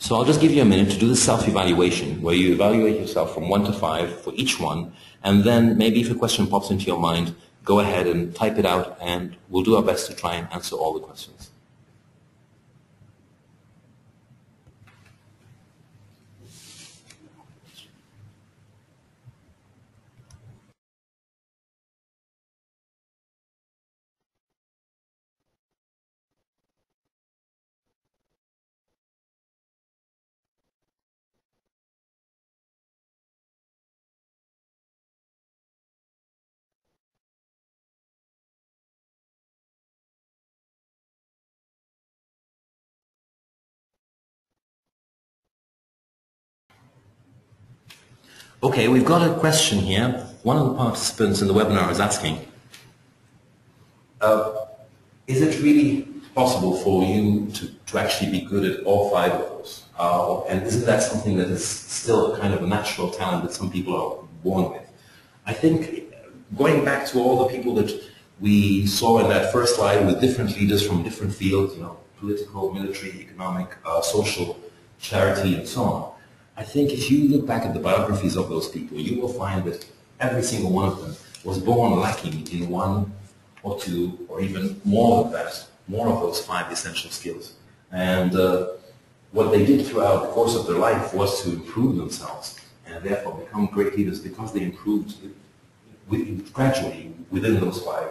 So I'll just give you a minute to do the self-evaluation, where you evaluate yourself from 1 to 5 for each one, and then maybe if a question pops into your mind, go ahead and type it out, and we'll do our best to try and answer all the questions. Okay, we've got a question here. One of the participants in the webinar is asking, is it really possible for you to actually be good at all 5 of those? And isn't that something that is still a kind of a natural talent that some people are born with? I think going back to all the people that we saw in that first slide with different leaders from different fields, you know, political, military, economic, social, charity, and so on. I think if you look back at the biographies of those people, you will find that every single one of them was born lacking in one or two, or even more than that, more of those 5 essential skills. And what they did throughout the course of their life was to improve themselves and therefore become great leaders because they improved gradually within those 5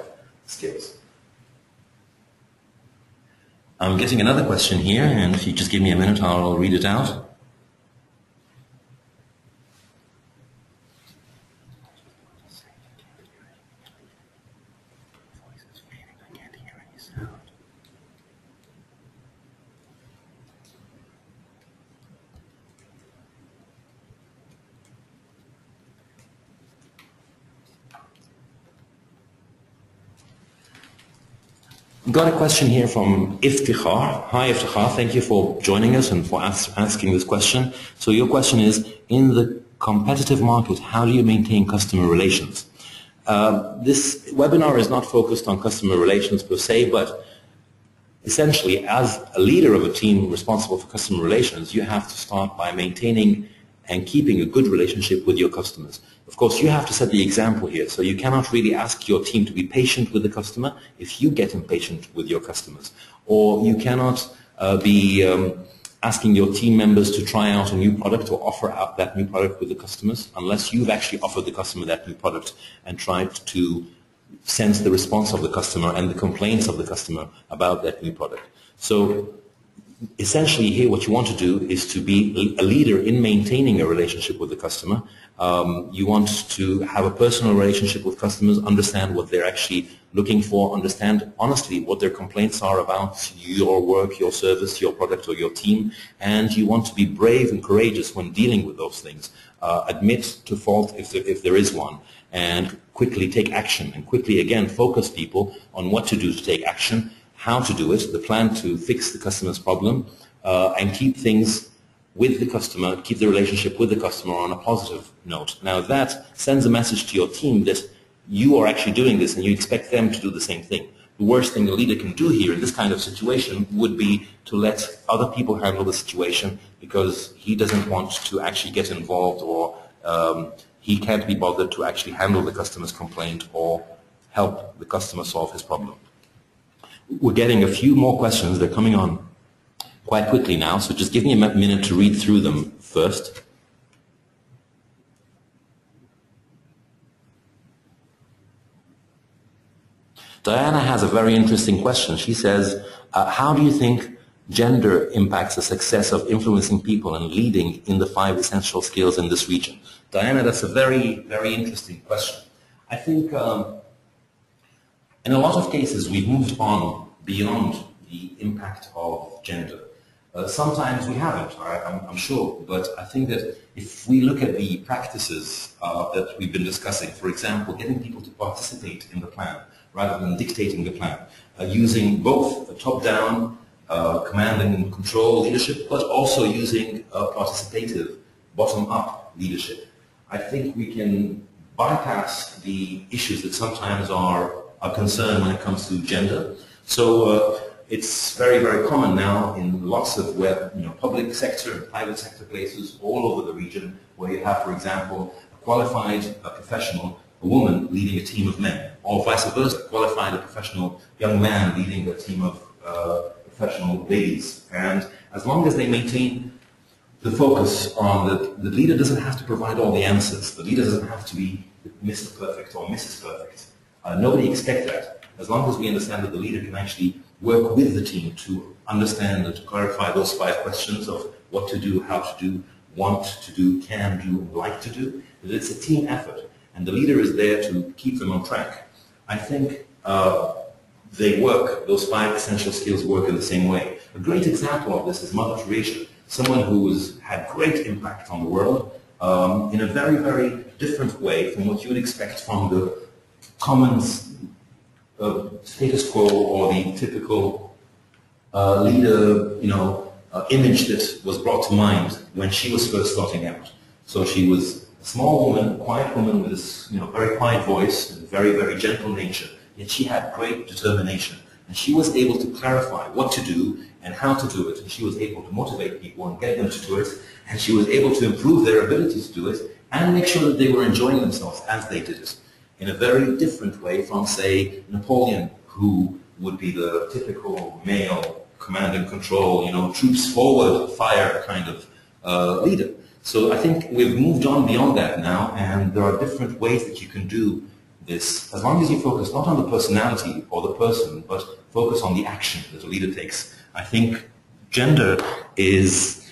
skills. I'm getting another question here, and if you just give me a minute, I'll read it out. Got a question here from Iftikhar. Hi Iftikhar, thank you for joining us and for asking this question. So your question is, in the competitive market, how do you maintain customer relations? This webinar is not focused on customer relations per se, but essentially as a leader of a team responsible for customer relations, you have to start by maintaining and keeping a good relationship with your customers. Of course, you have to set the example here, so you cannot really ask your team to be patient with the customer if you get impatient with your customers. Or you cannot be asking your team members to try out a new product or offer out that new product with the customers unless you've actually offered the customer that new product and tried to sense the response of the customer and the complaints of the customer about that new product. So essentially here what you want to do is to be a leader in maintaining a relationship with the customer. You want to have a personal relationship with customers, understand what they're actually looking for, understand honestly what their complaints are about your work, your service, your product, or your team, and you want to be brave and courageous when dealing with those things. Admit to fault if there is one, and quickly take action, and quickly again focus people on what to do to take action, how to do it, the plan to fix the customer's problem, and keep things with the customer, keep the relationship with the customer on a positive note. Now that sends a message to your team that you are actually doing this and you expect them to do the same thing. The worst thing a leader can do here in this kind of situation would be to let other people handle the situation because he doesn't want to actually get involved, or he can't be bothered to actually handle the customer's complaint or help the customer solve his problem. We're getting a few more questions. They're coming on quite quickly now, so just give me a minute to read through them first. Diana has a very interesting question. She says, how do you think gender impacts the success of influencing people and leading in the 5 essential skills in this region? Diana, that's a very, very interesting question. I think in a lot of cases we've moved on beyond the impact of gender. Sometimes we haven't, I'm sure, but I think that if we look at the practices that we've been discussing, for example, getting people to participate in the plan rather than dictating the plan, using both a top-down command and control leadership, but also using participative bottom-up leadership, I think we can bypass the issues that sometimes are a concern when it comes to gender. So it's very, very common now in lots of public sector and private sector places all over the region where you have, for example, a qualified professional, a woman leading a team of men, or vice versa, qualified a professional young man leading a team of professional ladies. And as long as they maintain the focus on the leader doesn't have to provide all the answers. The leader doesn't have to be Mr. Perfect or Mrs. Perfect. Nobody expects that. As long as we understand that the leader can actually work with the team to understand and to clarify those 5 questions of what to do, how to do, want to do, can do, and like to do, that it's a team effort. And the leader is there to keep them on track. I think they work, those 5 essential skills work in the same way. A great example of this is Mother Teresa, someone who has had great impact on the world in a very, very different way from what you would expect from the common status quo or the typical leader, image that was brought to mind when she was first starting out. So she was a small woman, a quiet woman with this, very quiet voice and very, very gentle nature. yet she had great determination. And she was able to clarify what to do and how to do it. And she was able to motivate people and get them to do it. And she was able to improve their ability to do it and make sure that they were enjoying themselves as they did it, in a very different way from, say, Napoleon, who would be the typical male command and control, troops forward, fire kind of leader. So I think we've moved on beyond that now, and there are different ways that you can do this, as long as you focus not on the personality or the person, but focus on the action that a leader takes. I think gender is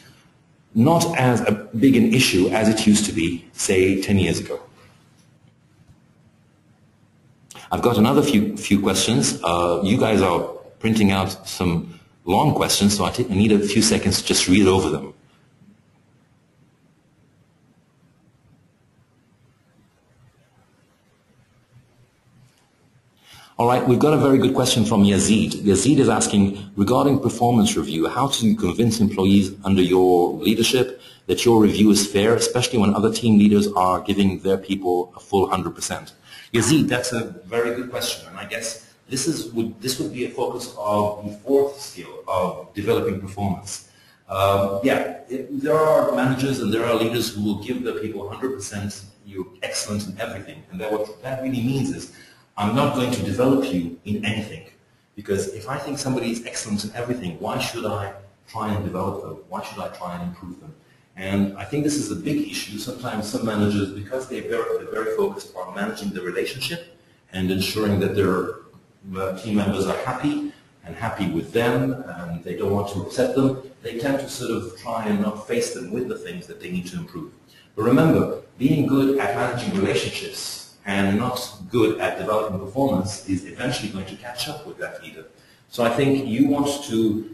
not as big an issue as it used to be, say, 10 years ago. I've got another few questions. You guys are printing out some long questions, so I need a few seconds to just read over them. All right, we've got a very good question from Yazid. Yazid is asking, regarding performance review, how to convince employees under your leadership that your review is fair, especially when other team leaders are giving their people a full 100%? Yazid, that's a very good question, and I guess this would be a focus of the fourth skill of developing performance. There are managers and there are leaders who will give their people 100%, you're excellent in everything, and what that really means is, I'm not going to develop you in anything, because if I think somebody is excellent in everything, why should I try and develop them? Why should I try and improve them? And I think this is a big issue. Sometimes some managers, because they're very focused on managing the relationship and ensuring that their team members are happy and happy with them, and they don't want to upset them, they tend to sort of try and not face them with the things that they need to improve. But remember, being good at managing relationships and not good at developing performance is eventually going to catch up with that leader. So I think you want to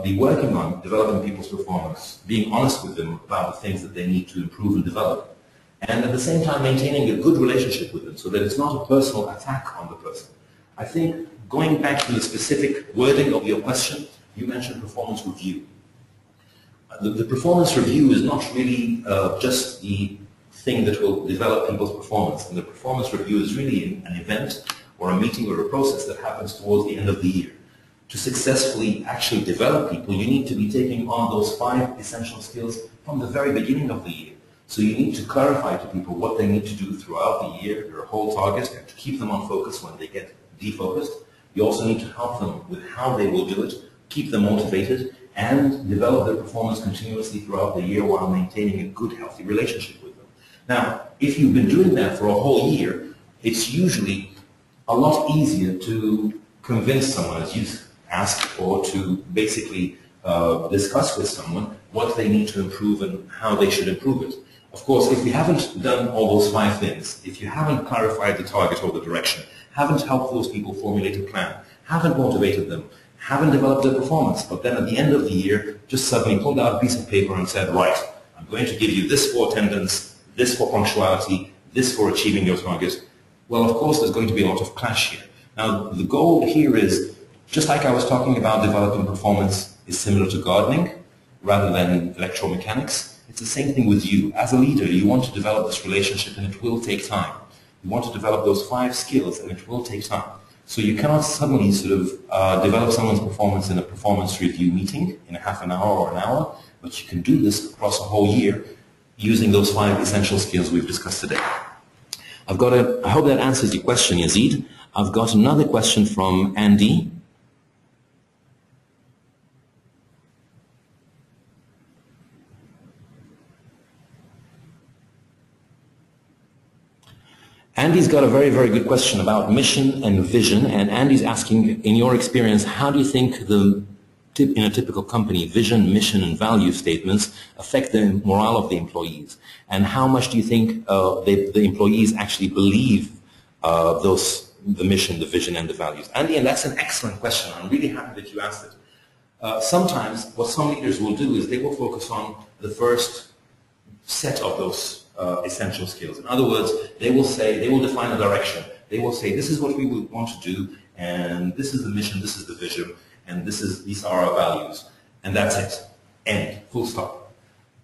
be working on developing people's performance, being honest with them about the things that they need to improve and develop, and at the same time maintaining a good relationship with them so that it's not a personal attack on the person. I think going back to the specific wording of your question, you mentioned performance review. The performance review is not really just the thing that will develop people's performance. And the performance review is really an event or a meeting or a process that happens towards the end of the year. To successfully actually develop people, you need to be taking on those 5 essential skills from the very beginning of the year. So you need to clarify to people what they need to do throughout the year, their whole target, and to keep them on focus when they get defocused. You also need to help them with how they will do it, keep them motivated, and develop their performance continuously throughout the year while maintaining a good, healthy relationship with them. Now, if you've been doing that for a whole year, it's usually a lot easier to convince someone, as you ask, or to basically discuss with someone what they need to improve and how they should improve it. Of course, if you haven't done all those 5 things, if you haven't clarified the target or the direction, haven't helped those people formulate a plan, haven't motivated them, haven't developed their performance, but then at the end of the year, just suddenly pulled out a piece of paper and said, right, I'm going to give you this for attendance, this for punctuality, this for achieving your target. Well, of course, there's going to be a lot of clash here. Now, the goal here is, just like I was talking about developing performance is similar to gardening rather than electromechanics, it's the same thing with you. As a leader, you want to develop this relationship and it will take time. You want to develop those 5 skills and it will take time. So you cannot suddenly sort of develop someone's performance in a performance review meeting in a half an hour or an hour, but you can do this across a whole year using those 5 essential skills we've discussed today. I hope that answers your question, Yazid. I've got another question from Andy. Andy's got a very, very good question about mission and vision, and Andy's asking, in your experience, how do you think in a typical company, vision, mission, and value statements affect the morale of the employees? And how much do you think the employees actually believe the mission, the vision, and the values? Andy, and that's an excellent question. I'm really happy that you asked it. Sometimes what some leaders will do is they will focus on the first set of those essential skills. In other words, they will define a direction. They will say, this is what we want to do, and this is the mission, this is the vision, and these are our values. And that's it. End. Full stop.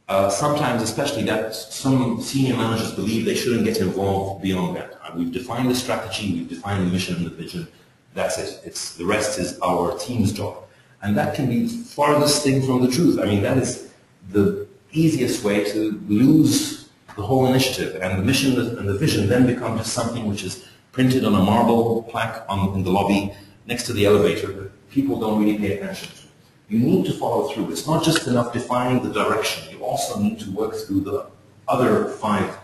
sometimes, especially, that some senior managers believe they shouldn't get involved beyond that. We've defined the strategy, we've defined the mission and the vision. That's it. The rest is our team's job. And that can be the farthest thing from the truth. I mean, that is the easiest way to lose the whole initiative. And the mission and the vision then become just something which is printed on a marble plaque in the lobby next to the elevator that people don't really pay attention to. You need to follow through. It's not just enough defining the direction. You also need to work through the other 5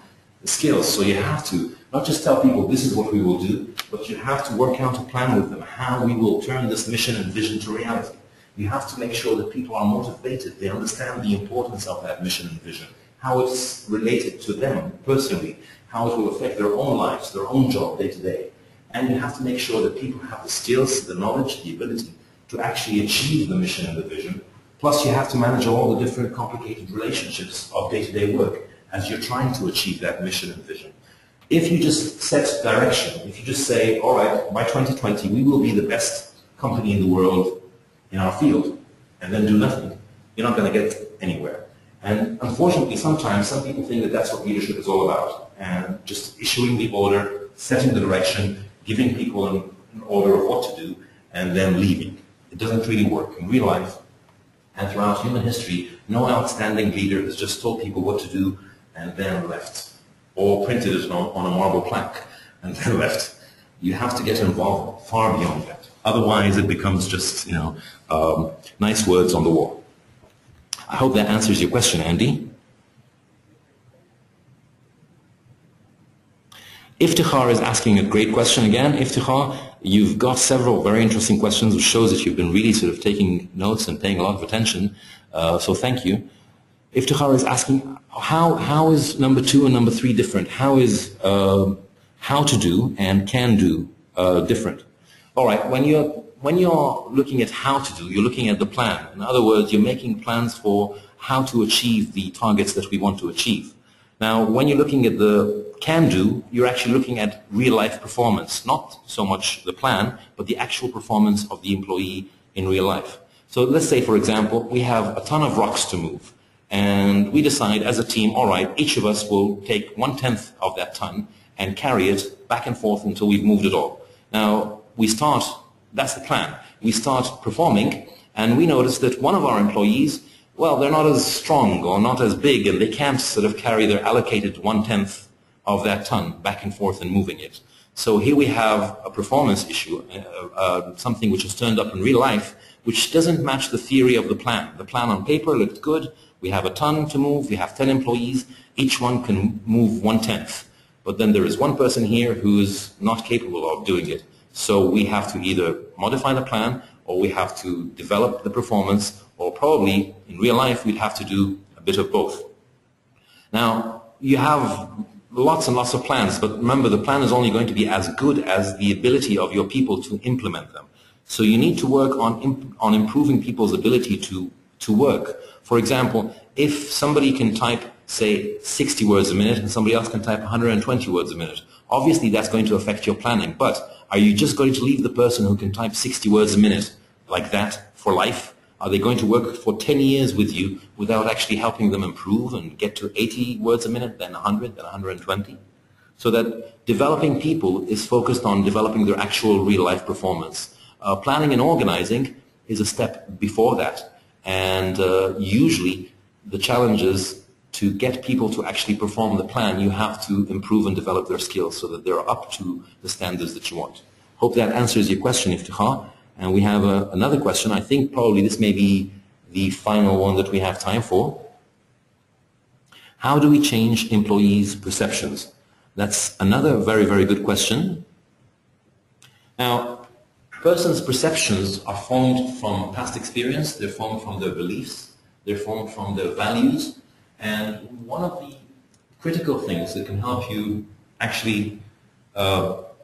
skills. So you have to not just tell people this is what we will do, but you have to work out a plan with them, how we will turn this mission and vision to reality. You have to make sure that people are motivated. They understand the importance of that mission and vision, how it's related to them personally, how it will affect their own lives, their own job day to day. And you have to make sure that people have the skills, the knowledge, the ability to actually achieve the mission and the vision. Plus you have to manage all the different complicated relationships of day-to-day work as you're trying to achieve that mission and vision. If you just set direction, if you just say, all right, by 2020 we will be the best company in the world in our field, and then do nothing, you're not going to get anywhere. And unfortunately, sometimes some people think that that's what leadership is all about, and just issuing the order, setting the direction, giving people an order of what to do, and then leaving. It doesn't really work. In real life and throughout human history, no outstanding leader has just told people what to do and then left, or printed it on a marble plaque and then left. You have to get involved far beyond that. Otherwise, it becomes just, nice words on the wall. I hope that answers your question, Andy. Iftikhar is asking a great question again. Iftikhar, you've got several very interesting questions, which shows that you've been really sort of taking notes and paying a lot of attention. So thank you. Iftikhar is asking, how is number 2 and number 3 different? How is how to do and can do different? All right, when you're looking at how to do, you're looking at the plan. In other words, you're making plans for how to achieve the targets that we want to achieve. Now, when you're looking at the can do, you're actually looking at real life performance, not so much the plan, but the actual performance of the employee in real life. So let's say, for example, we have a ton of rocks to move, and we decide as a team, all right, each of us will take 1/10 of that ton and carry it back and forth until we've moved it all. Now, that's the plan. We start performing, and we notice that one of our employees, well, they're not as strong or not as big, and they can't sort of carry their allocated 1/10 of that ton back and forth and moving it. So here we have a performance issue, something which has turned up in real life, which doesn't match the theory of the plan. The plan on paper looked good. We have a ton to move. We have 10 employees. Each one can move 1/10. But then there is one person here who's not capable of doing it. So we have to either modify the plan, or we have to develop the performance, or probably in real life we'd have to do a bit of both. Now, you have lots and lots of plans, but remember, the plan is only going to be as good as the ability of your people to implement them. So you need to work on improving people's ability to work. For example, if somebody can type, say, 60 words a minute and somebody else can type 120 words a minute, obviously that's going to affect your planning. But are you just going to leave the person who can type 60 words a minute like that for life? Are they going to work for 10 years with you without actually helping them improve and get to 80 words a minute, then 100, then 120? So that developing people is focused on developing their actual real-life performance. Planning and organizing is a step before that. And usually the challenge is to get people to actually perform the plan. You have to improve and develop their skills so that they're up to the standards that you want. Hope that answers your question, Iftikhar. And we have another question. I think probably this may be the final one that we have time for. How do we change employees' perceptions? That's another very, very good question. Now, persons' perceptions are formed from past experience, they're formed from their beliefs, they're formed from their values, and one of the critical things that can help you actually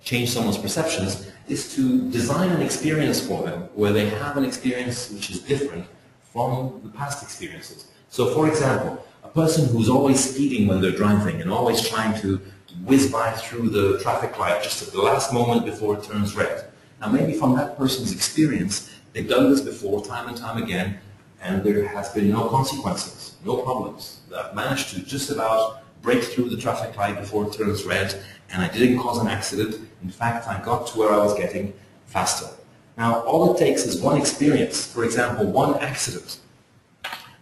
change someone's perceptions is to design an experience for them where they have an experience which is different from the past experiences. So for example, a person who's always speeding when they're driving and always trying to whiz by through the traffic light just at the last moment before it turns red. Now maybe from that person's experience, they've done this before time and time again, and there has been no consequences, no problems. I've managed to just about break through the traffic light before it turns red, and I didn't cause an accident. In fact, I got to where I was getting faster. Now, all it takes is one experience, for example, one accident,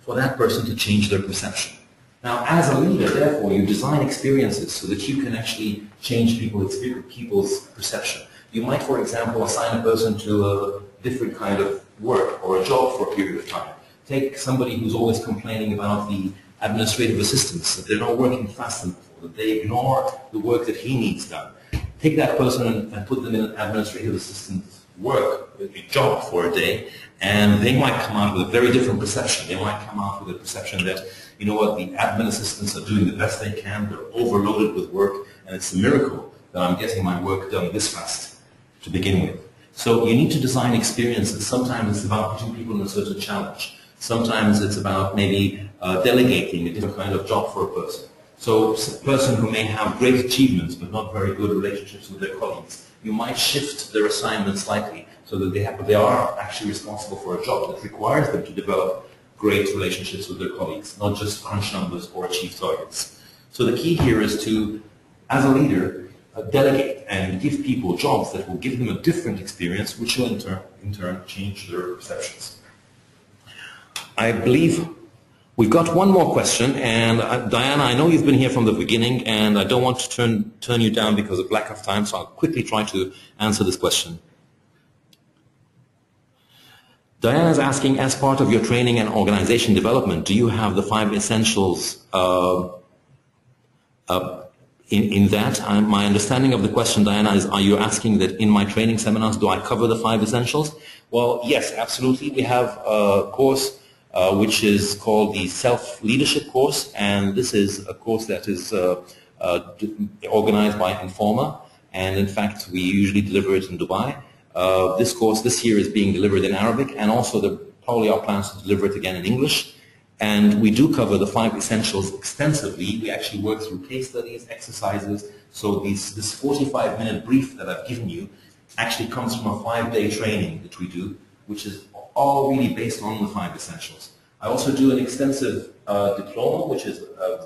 for that person to change their perception. Now, as a leader, therefore, you design experiences so that you can actually change people's perception. You might, for example, assign a person to a different kind of work or a job for a period of time. Take somebody who's always complaining about the administrative assistants, that they're not working fast enough, or that they ignore the work that he needs done. Take that person and put them in an administrative assistant work, a job for a day, and they might come out with a very different perception. They might come out with a perception that, you know what, the admin assistants are doing the best they can, they're overloaded with work, and it's a miracle that I'm getting my work done this fast to begin with. So you need to design experiences. Sometimes it's about putting people in a certain challenge. Sometimes it's about maybe delegating a different kind of job for a person. So a person who may have great achievements but not very good relationships with their colleagues, you might shift their assignment slightly so that they are actually responsible for a job that requires them to develop great relationships with their colleagues, not just crunch numbers or achieve targets. So the key here is to, as a leader, delegate and give people jobs that will give them a different experience, which will in turn change their perceptions. I believe we've got one more question, and Diana, I know you've been here from the beginning, and I don't want to turn you down because of lack of time, so I'll quickly try to answer this question. Diana is asking, as part of your training and organization development, do you have the 5 essentials in that? My understanding of the question, Diana, is are you asking that in my training seminars, do I cover the 5 essentials? Well, yes, absolutely. We have a course which is called the Self-Leadership course, and this is a course that is organized by Informa, and in fact we usually deliver it in Dubai. This course this year is being delivered in Arabic, and also probably our plans to deliver it again in English. And we do cover the 5 essentials extensively. We actually work through case studies, exercises. So this 45-minute brief that I've given you actually comes from a 5-day training that we do, which is all really based on the 5 essentials. I also do an extensive diploma, which is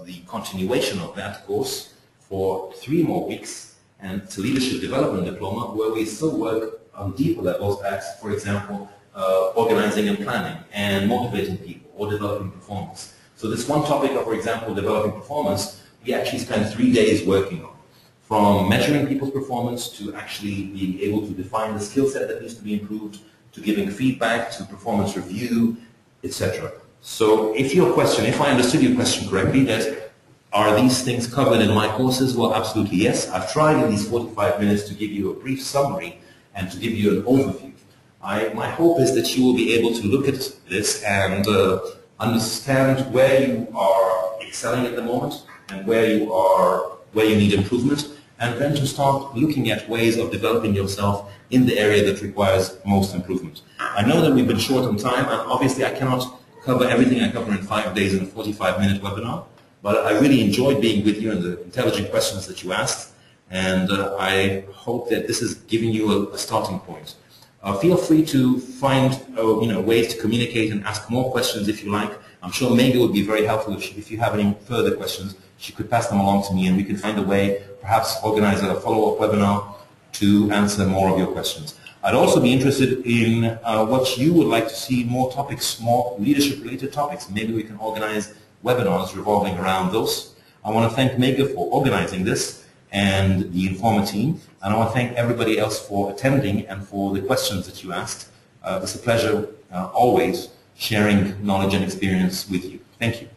the continuation of that course for 3 more weeks, and it's a leadership development diploma where we still work on deeper levels at, for example, organizing and planning and motivating people or developing performance. So this one topic of, for example, developing performance, we actually spend 3 days working on. From measuring people's performance to actually being able to define the skill set that needs to be improved, to giving feedback, to performance review, etc. So if I understood your question correctly, that are these things covered in my courses? Well, absolutely yes. I've tried in these 45 minutes to give you a brief summary and to give you an overview. My hope is that you will be able to look at this and understand where you are excelling at the moment and where you need improvement, and then to start looking at ways of developing yourself in the area that requires most improvement. I know that we've been short on time, and obviously I cannot cover everything I cover in 5 days in a 45-minute webinar, but I really enjoyed being with you and the intelligent questions that you asked, and I hope that this is giving you a starting point. Feel free to find ways to communicate and ask more questions if you like. I'm sure Megan would be very helpful if you have any further questions. She could pass them along to me, and we can find a way, perhaps organize a follow-up webinar to answer more of your questions. I'd also be interested in what you would like to see, more topics, more leadership-related topics. Maybe we can organize webinars revolving around those. I want to thank Megan for organizing this and the Informa team, and I want to thank everybody else for attending and for the questions that you asked. It's a pleasure always sharing knowledge and experience with you. Thank you.